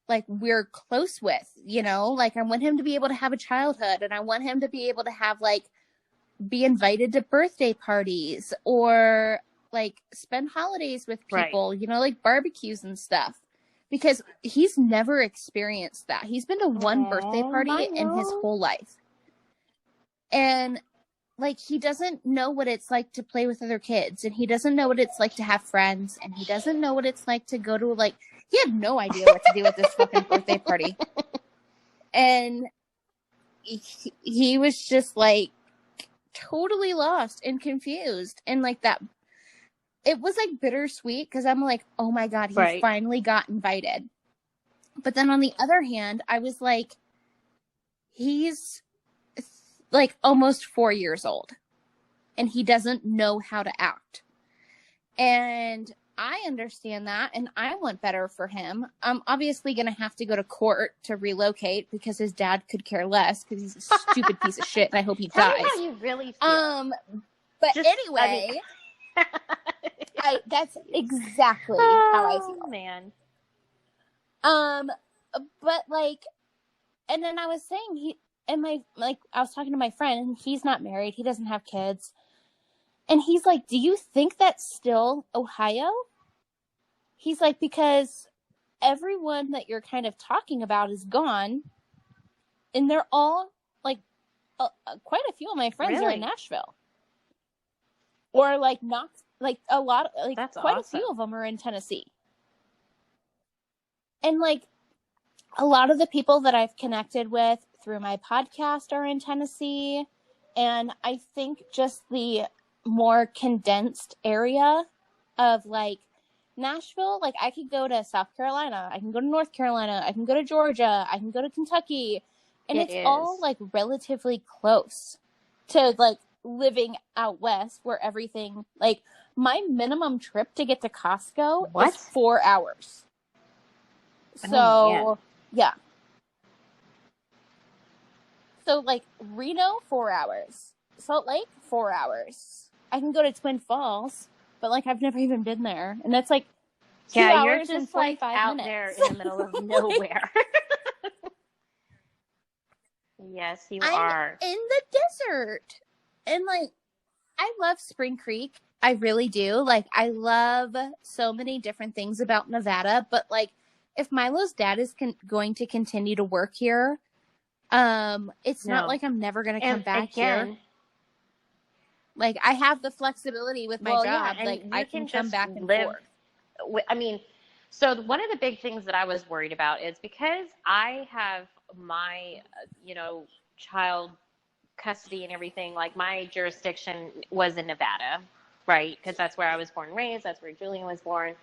like we're close with, you know, like I want him to be able to have a childhood, and I want him to be able to have like be invited to birthday parties or like spend holidays with people, right. You know, like barbecues and stuff, because he's never experienced that. He's been to one birthday party in his whole life. And like, he doesn't know what it's like to play with other kids, and he doesn't know what it's like to have friends, and he doesn't know what it's like to go to like, he had no idea what to do with this fucking birthday party. And he was just like totally lost and confused. And like that, it was like bittersweet, because I'm like, oh my God, he finally got invited. But then on the other hand, I was like, he's like almost 4 years old, and he doesn't know how to act. And I understand that, and I want better for him. I'm obviously going to have to go to court to relocate, because his dad could care less, because he's a stupid piece of shit, and I hope he dies. Tell me how you really feel. But just, anyway, that's exactly how I feel. Man. But like, and then I was saying I was talking to my friend, and he's not married. He doesn't have kids. And he's like, do you think that's still Ohio? He's like, because everyone that you're kind of talking about is gone. And they're all, like, quite a few of my friends are in Nashville. Or, like, not, like, a lot, like, that's quite awesome. A few of them are in Tennessee. And, like, a lot of the people that I've connected with through my podcast are in Tennessee. And I think just the more condensed area of like Nashville, like I could go to South Carolina, I can go to North Carolina, I can go to Georgia, I can go to Kentucky, and it's all like relatively close to like living out west, where everything, like my minimum trip to get to Costco is 4 hours. So yeah. So like Reno, 4 hours. Salt Lake, 4 hours. I can go to Twin Falls, but like I've never even been there, and that's like 2 hours you're just and 45 like out minutes. There in the middle of nowhere. Yes, you are in the desert, and like I love Spring Creek. I really do. Like I love so many different things about Nevada, but like if Milo's dad is going to continue to work here, it's not like I'm never going to come back here. Like, I have the flexibility with my job. Yeah, like, I can come back and forth. I mean, so one of the big things that I was worried about is because I have my, child custody and everything, like my jurisdiction was in Nevada, right? Because that's where I was born and raised. That's where Julian was born.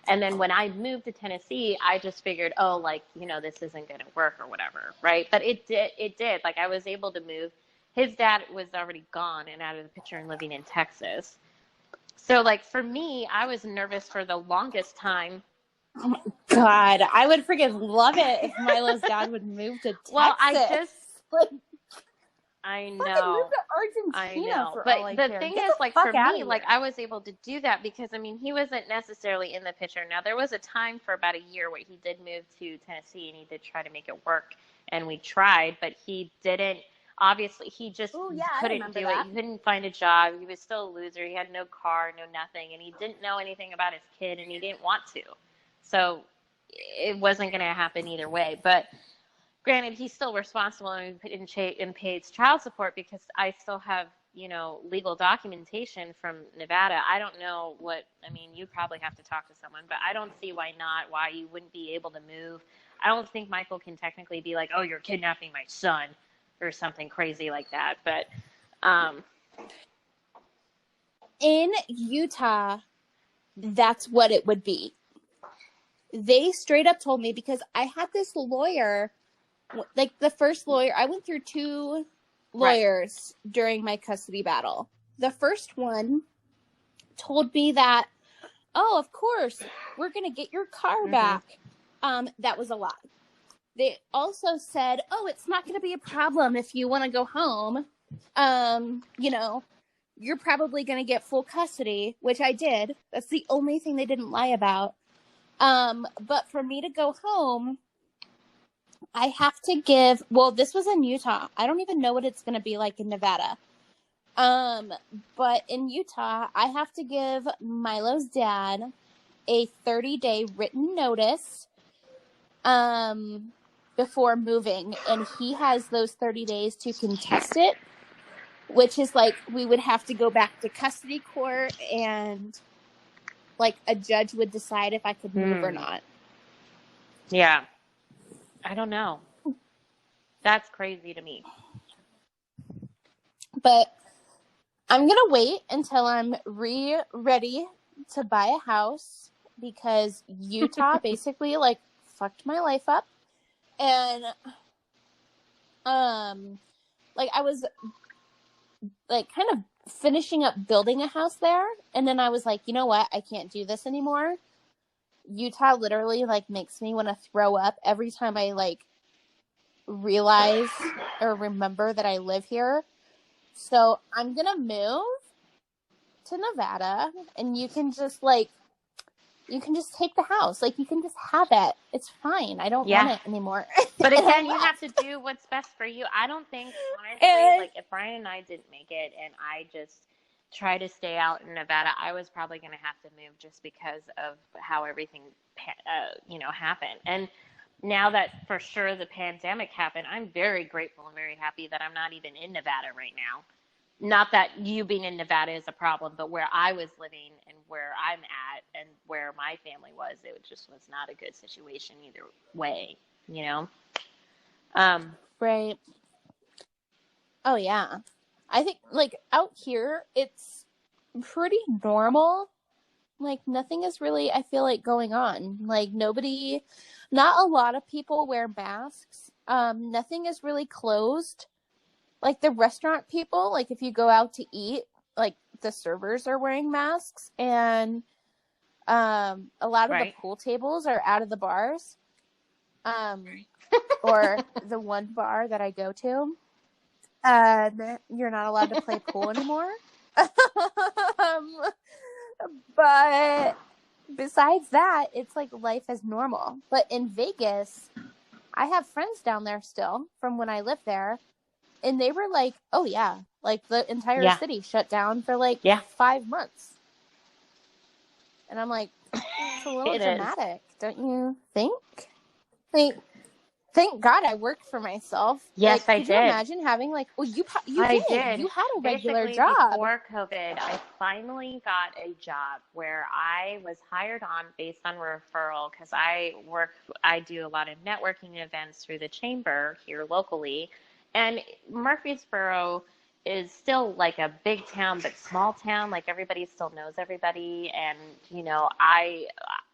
And then when I moved to Tennessee, I just figured, this isn't going to work or whatever, right? But it did. Like, I was able to move. His dad was already gone and out of the picture and living in Texas. So, like, for me, I was nervous for the longest time. Oh, my God. I would freaking love it if Milo's dad would move to Texas. Well, I know. Move to Argentina. I know. But the thing is, like, for me, like, I was able to do that because, I mean, he wasn't necessarily in the picture. Now, there was a time for about a year where he did move to Tennessee and he did try to make it work. And we tried, but he didn't. Obviously, he just couldn't do it. He couldn't find a job. He was still a loser. He had no car, no nothing. And he didn't know anything about his kid, and he didn't want to. So it wasn't going to happen either way. But Granted, he's still responsible and pays child support because I still have, legal documentation from Nevada. I don't know you probably have to talk to someone, but I don't see why you wouldn't be able to move. I don't think Michael can technically be like, oh, you're kidnapping my son or something crazy like that. But in Utah, that's what it would be. They straight up told me, because I had this lawyer, like the first lawyer, I went through 2 lawyers during my custody battle. The first one told me that, oh, of course, we're going to get your car back. That was a lie. They also said, oh, it's not going to be a problem if you want to go home. You're probably going to get full custody, which I did. That's the only thing they didn't lie about. But for me to go home, I have to give, this was in Utah. I don't even know what it's going to be like in Nevada. But in Utah, I have to give Milo's dad a 30-day written notice, before moving. And he has those 30 days to contest it, which is like, we would have to go back to custody court and like a judge would decide if I could move or not. Yeah. I don't know. That's crazy to me. But I'm going to wait until I'm ready to buy a house, because Utah basically like fucked my life up. And like I was like kind of finishing up building a house there, and then I was like, you know what? I can't do this anymore. Utah literally like makes me want to throw up every time I like realize or remember that I live here. So I'm going to move to Nevada, and you can just take the house. Like, you can just have it. It's fine. I don't want it anymore. But again, you have to do what's best for you. I don't think, honestly, like if Brian and I didn't make it and I just try to stay out in Nevada, I was probably going to have to move just because of how everything, happened. And now that for sure the pandemic happened, I'm very grateful and very happy that I'm not even in Nevada right now. Not that you being in Nevada is a problem, but where I was living and where I'm at and where my family was, it just was not a good situation either way, Right. Oh, yeah. I think, like, out here, it's pretty normal. Like, nothing is really, I feel like, going on. Like, not a lot of people wear masks. Nothing is really closed. Like, the restaurant people, like, if you go out to eat, like, the servers are wearing masks. And a lot of the pool tables are out of the bars. Or the one bar that I go to. You're not allowed to play pool anymore. But besides that, it's like life is normal. But in Vegas, I have friends down there still from when I lived there. And they were like, oh, yeah. Like, the entire city shut down for, 5 months. And I'm like, it's a little dramatic, don't you think? Like, thank God I worked for myself. Yes, like, I did. Could you imagine having, like, well, you did. You had a regular job. Before COVID, I finally got a job where I was hired on based on referral because I do a lot of networking events through the chamber here locally. And Murfreesboro is still like a big town, but small town. Like, everybody still knows everybody. And,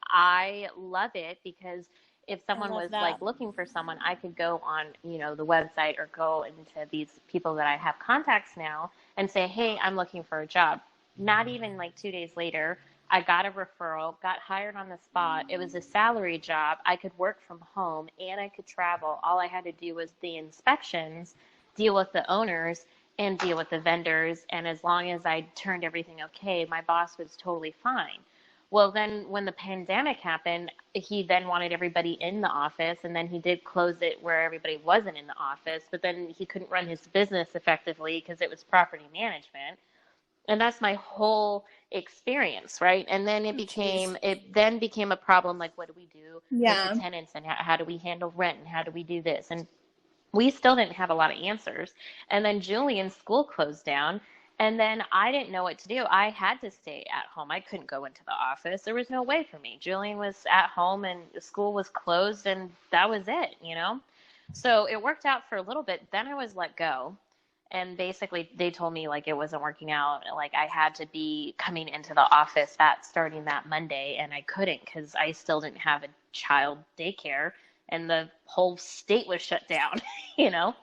I love it because if someone was like looking for someone, I could go on, the website or go into these people that I have contacts now and say, hey, I'm looking for a job. Not even like 2 days later, I got a referral, got hired on the spot. It was a salary job. I could work from home and I could travel. All I had to do was the inspections, deal with the owners, and deal with the vendors. And as long as I turned everything okay, my boss was totally fine. Well, then when the pandemic happened, he then wanted everybody in the office, and then he did close it where everybody wasn't in the office, but then he couldn't run his business effectively because it was property management. And that's my whole experience, right? And then it became a problem. Like, what do we do with the tenants, and how do we handle rent, and how do we do this? And we still didn't have a lot of answers. And then Julian's school closed down, and then I didn't know what to do. I had to stay at home. I couldn't go into the office. There was no way for me. Julian was at home, and the school was closed, and that was it, you know? So it worked out for a little bit. Then I was let go. And basically they told me like it wasn't working out. Like I had to be coming into the office starting that Monday, and I couldn't because I still didn't have a child daycare, and the whole state was shut down, you know?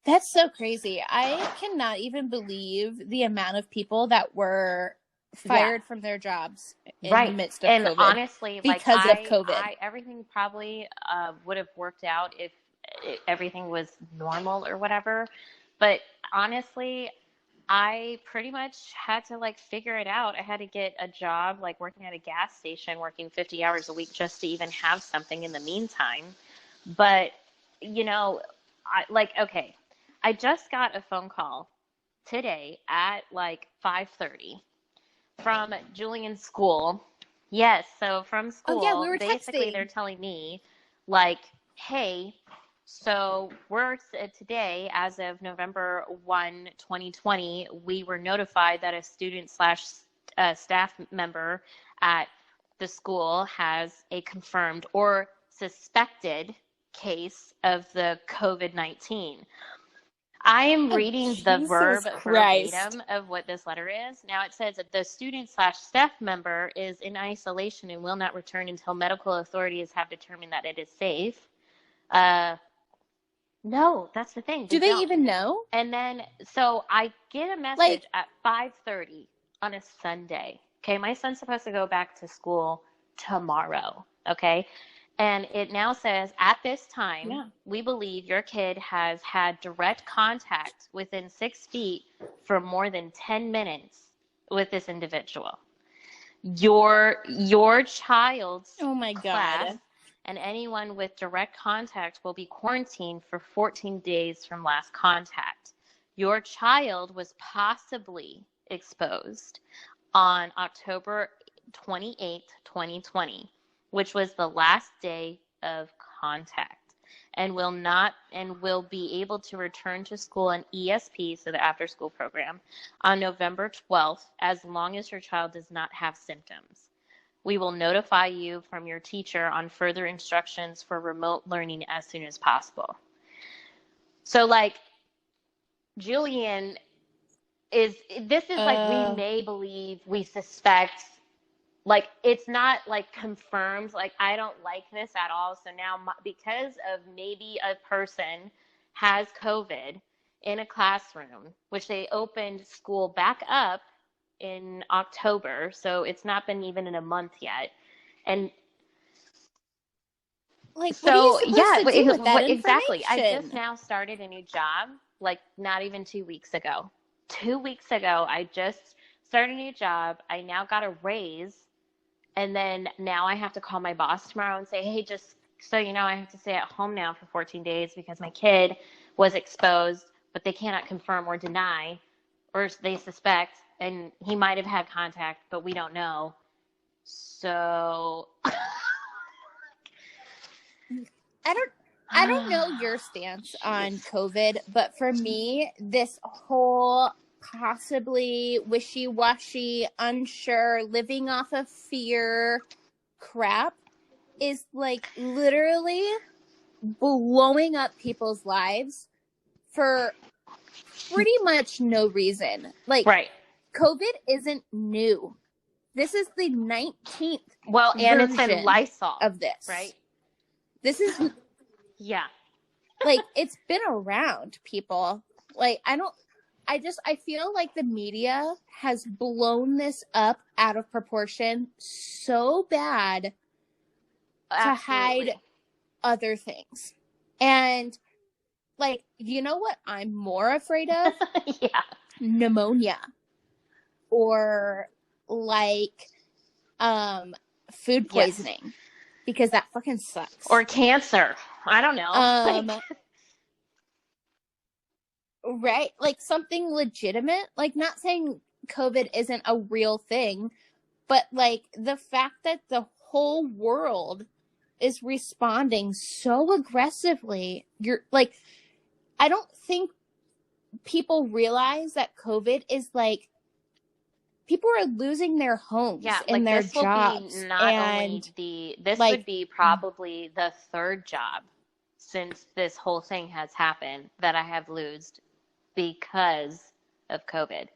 That's so crazy. I cannot even believe the amount of people that were fired from their jobs in the midst of COVID. And honestly, because of COVID. Everything probably would have worked out if everything was normal or whatever. But honestly, I pretty much had to like figure it out. I had to get a job like working at a gas station, working 50 hours a week just to even have something in the meantime. But, you know, I just got a phone call today at like 5:30 from Julian's school. Yes, so from school, we were basically texting. They're telling me like, hey, so we're today, as of November 1, 2020, we were notified that a student / staff member at the school has a confirmed or suspected case of the COVID-19. I am reading the verbatim of what this letter is. Now it says that the student / staff member is in isolation and will not return until medical authorities have determined that it is safe. No, that's the thing. Do they even know? And then, so I get a message at 5:30 on a Sunday. Okay, my son's supposed to go back to school tomorrow. Okay, and it now says, at this time, we believe your kid has had direct contact within 6 feet for more than 10 minutes with this individual. Your child's class and anyone with direct contact will be quarantined for 14 days from last contact. Your child was possibly exposed on October 28th, 2020, which was the last day of contact, and will be able to return to school on ESP, so the after school program, on November 12th, as long as your child does not have symptoms. We will notify you from your teacher on further instructions for remote learning as soon as possible. So like Julian this is like, we may believe, we suspect, like it's not like confirmed, like I don't like this at all. So now because of maybe a person has COVID in a classroom, which they opened school back up in October, so it's not been even in a month yet, and like, so exactly. I just now started a new job, like not even 2 weeks ago. 2 weeks ago, I just started a new job. I now got a raise, and then now I have to call my boss tomorrow and say, hey, just so you know, I have to stay at home now for 14 days because my kid was exposed, but they cannot confirm or deny, or they suspect, and he might have had contact, but we don't know. So I don't know your stance on COVID, but for me, this whole possibly wishy-washy, unsure, living off of fear crap is like literally blowing up people's lives for pretty much no reason. Like, COVID isn't new. This is the 19th and it's in Lysol of this, right? This is like, it's been around, people. Like, I feel like the media has blown this up out of proportion so bad to hide other things. And like, you know what I'm more afraid of? Pneumonia. Or like food poisoning. Because that fucking sucks. Or cancer. I don't know. Right? Like something legitimate. Like, not saying COVID isn't a real thing, but like the fact that the whole world is responding so aggressively, you're like, I don't think people realize that COVID is like, people are losing their homes and their jobs. This would be probably the third job since this whole thing has happened that I have lost because of COVID.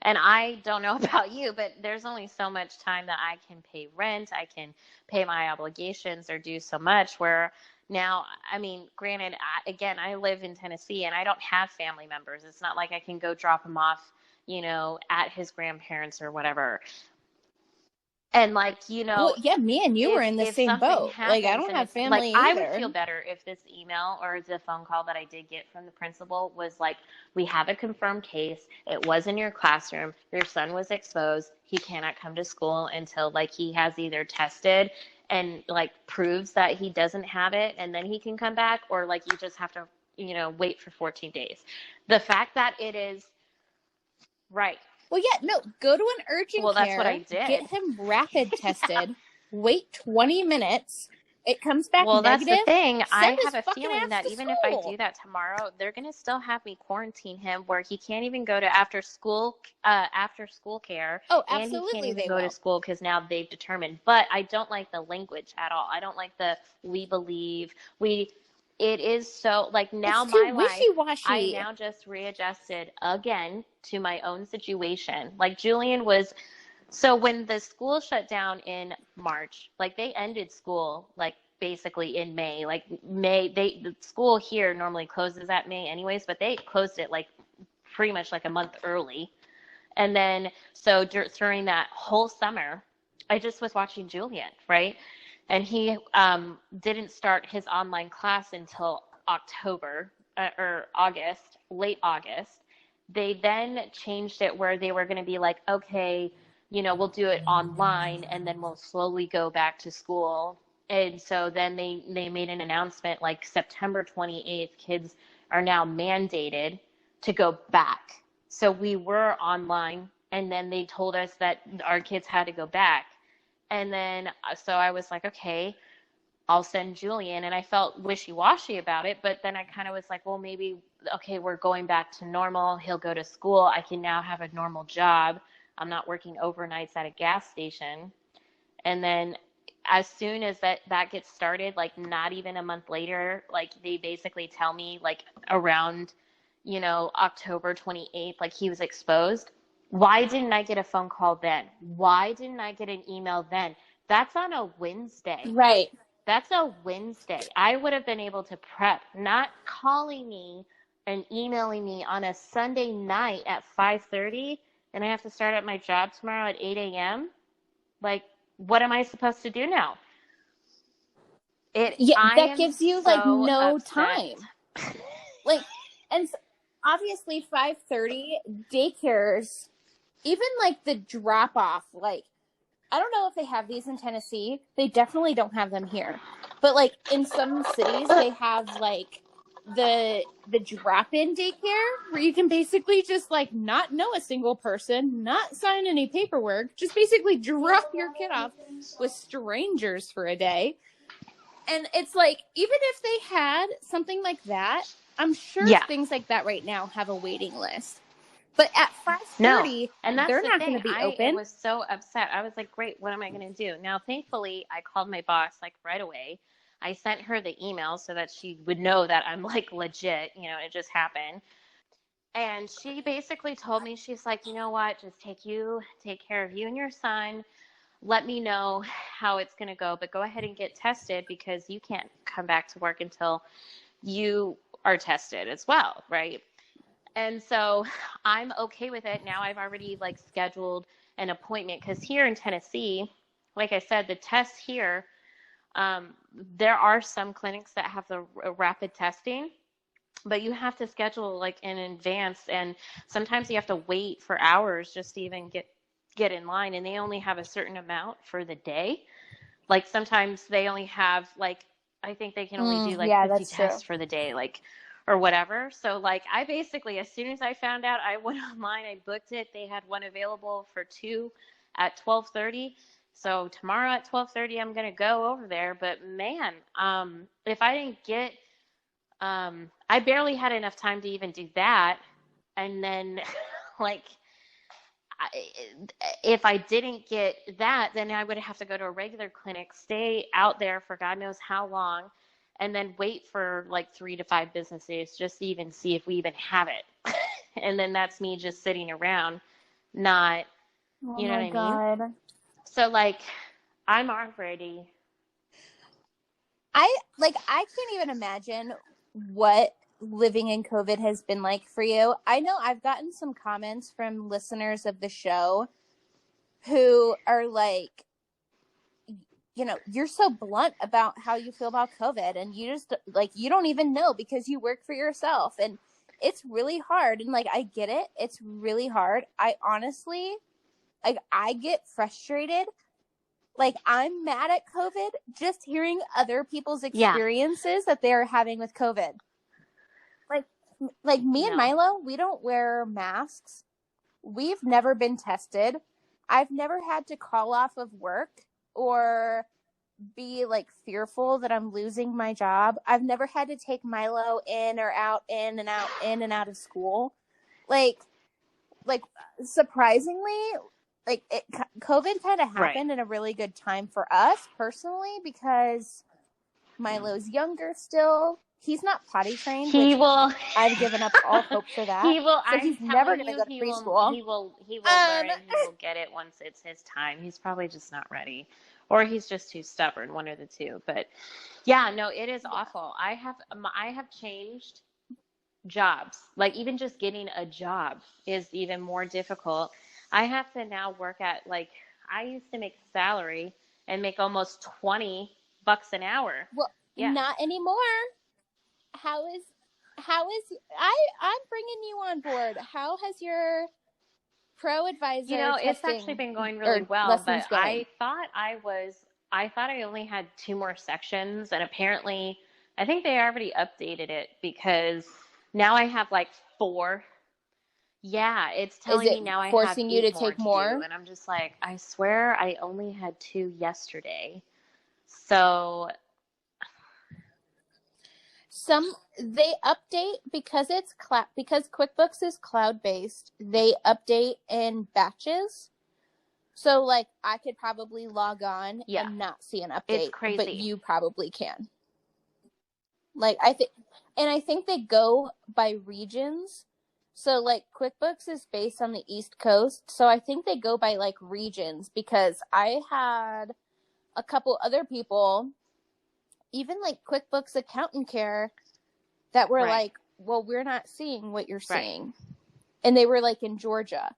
And I don't know about you, but there's only so much time that I can pay rent, I can pay my obligations or do so much, where now, I mean, granted, I live in Tennessee and I don't have family members. It's not like I can go drop him off, at his grandparents or whatever. And well, yeah, me and you were in the same boat. Like, I don't have family either. I would feel better if this email or the phone call that I did get from the principal was like, we have a confirmed case. It was in your classroom. Your son was exposed. He cannot come to school until he has either tested and proves that he doesn't have it, and then he can come back, or you just have to, wait for 14 days. The fact that it is right. Well, yeah, no, go to an urgent care. That's what I did. Get him rapid tested. Wait 20 minutes. It comes back negative. Well, that's the thing. I have a feeling that even if I do that tomorrow, they're going to still have me quarantine him where he can't even go to after school care. Oh, absolutely. And he can't even go to school because now they've determined. But I don't like the language at all. I don't like the we believe, it is so now it's too my life, I now just readjusted again to my own situation. Julian was, so when the school shut down in March, they ended school basically in May. The school here normally closes at May anyways, but they closed it pretty much a month early. And then so during that whole summer, I just was watching Julian, right? And he didn't start his online class until October or August, late August. They then changed it where they were going to be okay, we'll do it online and then we'll slowly go back to school. And so then they made an announcement September 28th, kids are now mandated to go back. So we were online, and then they told us that our kids had to go back. And then, so I was okay, I'll send Julian. And I felt wishy-washy about it. But then I kind of was well, maybe, okay, we're going back to normal. He'll go to school. I can now have a normal job. I'm not working overnights at a gas station. And then as soon as that gets started, not even a month later, they basically tell me around, October 28th, he was exposed. Why didn't I get a phone call then? Why didn't I get an email then? That's on a Wednesday. Right. That's a Wednesday. I would have been able to prep, not calling me and emailing me on a Sunday night at 5:30, and I have to start at my job tomorrow at 8 a.m. What am I supposed to do now? That gives you no time. And obviously 5:30 daycares, even the drop off, I don't know if they have these in Tennessee. They definitely don't have them here. But in some cities they have the drop-in daycare where you can basically just not know a single person, not sign any paperwork, just basically drop your kid off with strangers for a day. And it's even if they had something like that, I'm sure things like that right now have a waiting list. But at 5:30, they're not going to be open. I was so upset. I was great, what am I going to do? Now, thankfully, I called my boss right away. I sent her the email so that she would know that I'm legit, it just happened. And she basically told me, she's you know what, just take care of you and your son. Let me know how it's going to go, but go ahead and get tested because you can't come back to work until you are tested as well, right? And so I'm okay with it. Now I've already scheduled an appointment because here in Tennessee, like I said, the tests here, there are some clinics that have the rapid testing, but you have to schedule in advance, and sometimes you have to wait for hours just to even get in line, and they only have a certain amount for the day. Sometimes they only have I think they can only do 50 tests for the day, or whatever. So like I basically, as soon as I found out, I went online, I booked it. They had one available for 2 at 12:30. So tomorrow at 12:30, I'm going to go over there. But man, if I didn't get, I barely had enough time to even do that. And then like, if I didn't get that, then I would have to go to a regular clinic, stay out there for God knows how long, and then wait for like 3 to 5 business days just to even see if we even have it. And then that's me just sitting around, not, you know what I mean? God. So like, I'm already. I can't even imagine what living in COVID has been like for you. I know I've gotten some comments from listeners of the show who are like, you know, you're so blunt about how you feel about COVID, and you just like, you don't even know because you work for yourself, and it's really hard. And like, I get it. It's really hard. I honestly, like, I get frustrated. Like, I'm mad at COVID just hearing other people's experiences that they're having with COVID. Like me and Milo, we don't wear masks. We've never been tested. I've never had to call off of work or be like fearful that I'm losing my job. I've never had to take Milo in or out, in and out of school. Like surprisingly, like COVID kind of happened in a really good time for us personally, because Milo's younger still. He's not potty trained. I've given up all hope for that. He will. So he's never going to go to preschool. He will learn. He will get it once it's his time. He's probably just not ready, or he's just too stubborn. One of the two. But yeah, no, it is awful. I have changed jobs. Like even just getting a job is even more difficult. I have to now work at, like, I used to make salary and make almost $20 an hour. Well, not anymore. I'm bringing you on board. How has your pro advisor? You know, it's actually been going really well, but I thought I only had 2 more sections, and apparently I think they already updated it, because now I have like 4. Yeah, it's telling me now I have 8 forcing you to take more? And I'm just like, I swear I only had 2 yesterday. So they update because because QuickBooks is cloud-based. They update in batches. So like I could probably log on and not see an update. It's crazy. But you probably can. Like I think they go by regions. So like QuickBooks is based on the East Coast. So I think they go by like regions, because I had a couple other people, even like QuickBooks Accountant Care, that were like, well, we're not seeing what you're seeing. And they were like in Georgia.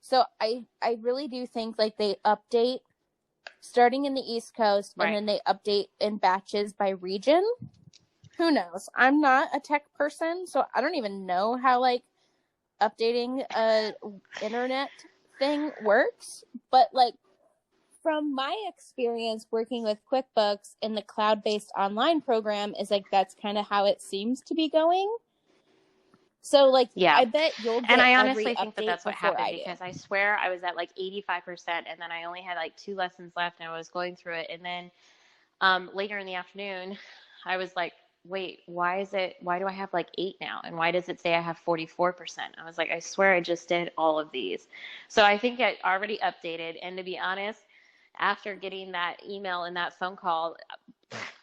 So I really do think like they update starting in the East Coast, and then they update in batches by region. Who knows? I'm not a tech person, so I don't even know how like updating a internet thing works. But like, from my experience working with QuickBooks in the cloud-based online program, is like that's kind of how it seems to be going. So like, I bet you'll get. And I honestly think that that's what happened, because I swear I was at like 85%, and then I only had like 2 lessons left, and I was going through it, and then later in the afternoon, I was like, wait, why do I have like 8 now? And why does it say I have 44%? I was like, I swear I just did all of these. So I think I already updated. And to be honest, after getting that email and that phone call,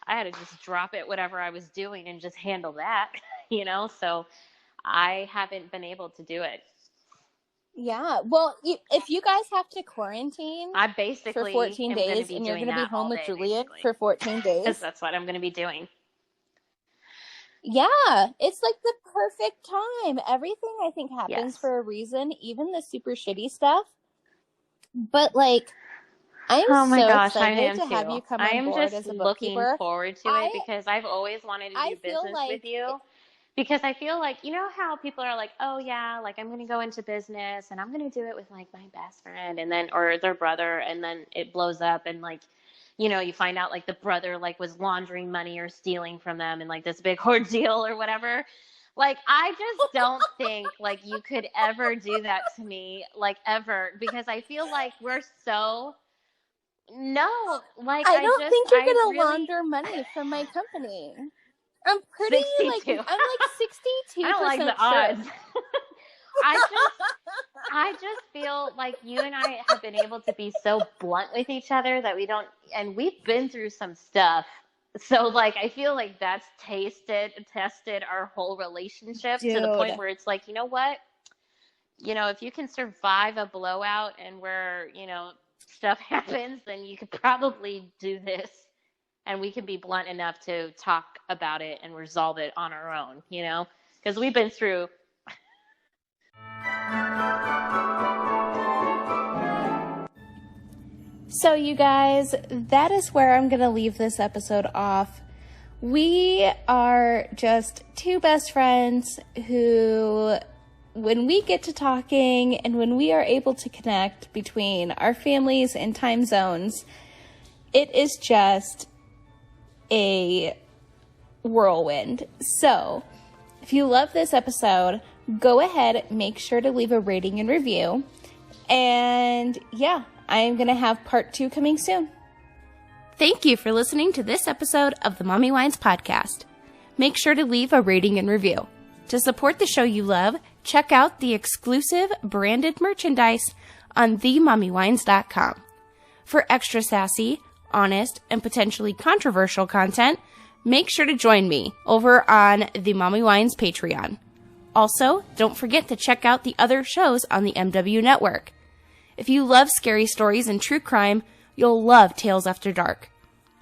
I had to just drop it, whatever I was doing, and just handle that, you know? So I haven't been able to do it. Yeah. Well, if you guys have to quarantine I basically for 14 days and you're going to be home with Juliet for 14 days. That's what I'm going to be doing. Yeah, it's like the perfect time. Everything I think happens for a reason, even the super shitty stuff. But like, I'm excited to have you come on board as a bookkeeper. I am just looking forward to it, because I've always wanted to do business with you. Because I feel like, you know how people are like, oh yeah, like I'm going to go into business and I'm going to do it with like my best friend, and then, or their brother, and then it blows up, and like, you know, you find out like the brother like was laundering money or stealing from them, and like this big ordeal or whatever. Like, I just don't think, like, you could ever do that to me, like, ever, because I feel like we're so, no, like, I don't think you're going to really launder money from my company. I'm pretty, 62. I'm like 62% I don't like the sure. odds. I just feel like you and I have been able to be so blunt with each other that we don't, and we've been through some stuff. So, like, I feel like that's tested our whole relationship to the point where it's like, you know what? You know, if you can survive a blowout and where, you know, stuff happens, then you could probably do this. And we can be blunt enough to talk about it and resolve it on our own, you know? Because we've been through. So, you guys, that is where I'm going to leave this episode off. We are just two best friends who, when we get to talking and when we are able to connect between our families and time zones, it is just a whirlwind. So, if you love this episode, go ahead, make sure to leave a rating and review. And yeah, I am going to have part 2 coming soon. Thank you for listening to this episode of the Mommy Wines podcast. Make sure to leave a rating and review. To support the show you love, check out the exclusive branded merchandise on themommywines.com. For extra sassy, honest, and potentially controversial content, make sure to join me over on the Mommy Wines Patreon. Also, don't forget to check out the other shows on the MW network. If you love scary stories and true crime, you'll love Tales After Dark.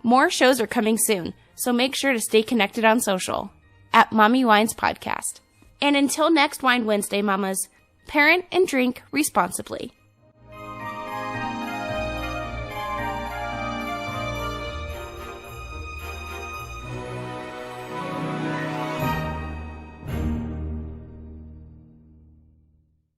More shows are coming soon, so make sure to stay connected on social at Mommy Wines Podcast. And until next Wine Wednesday, mamas, parent and drink responsibly.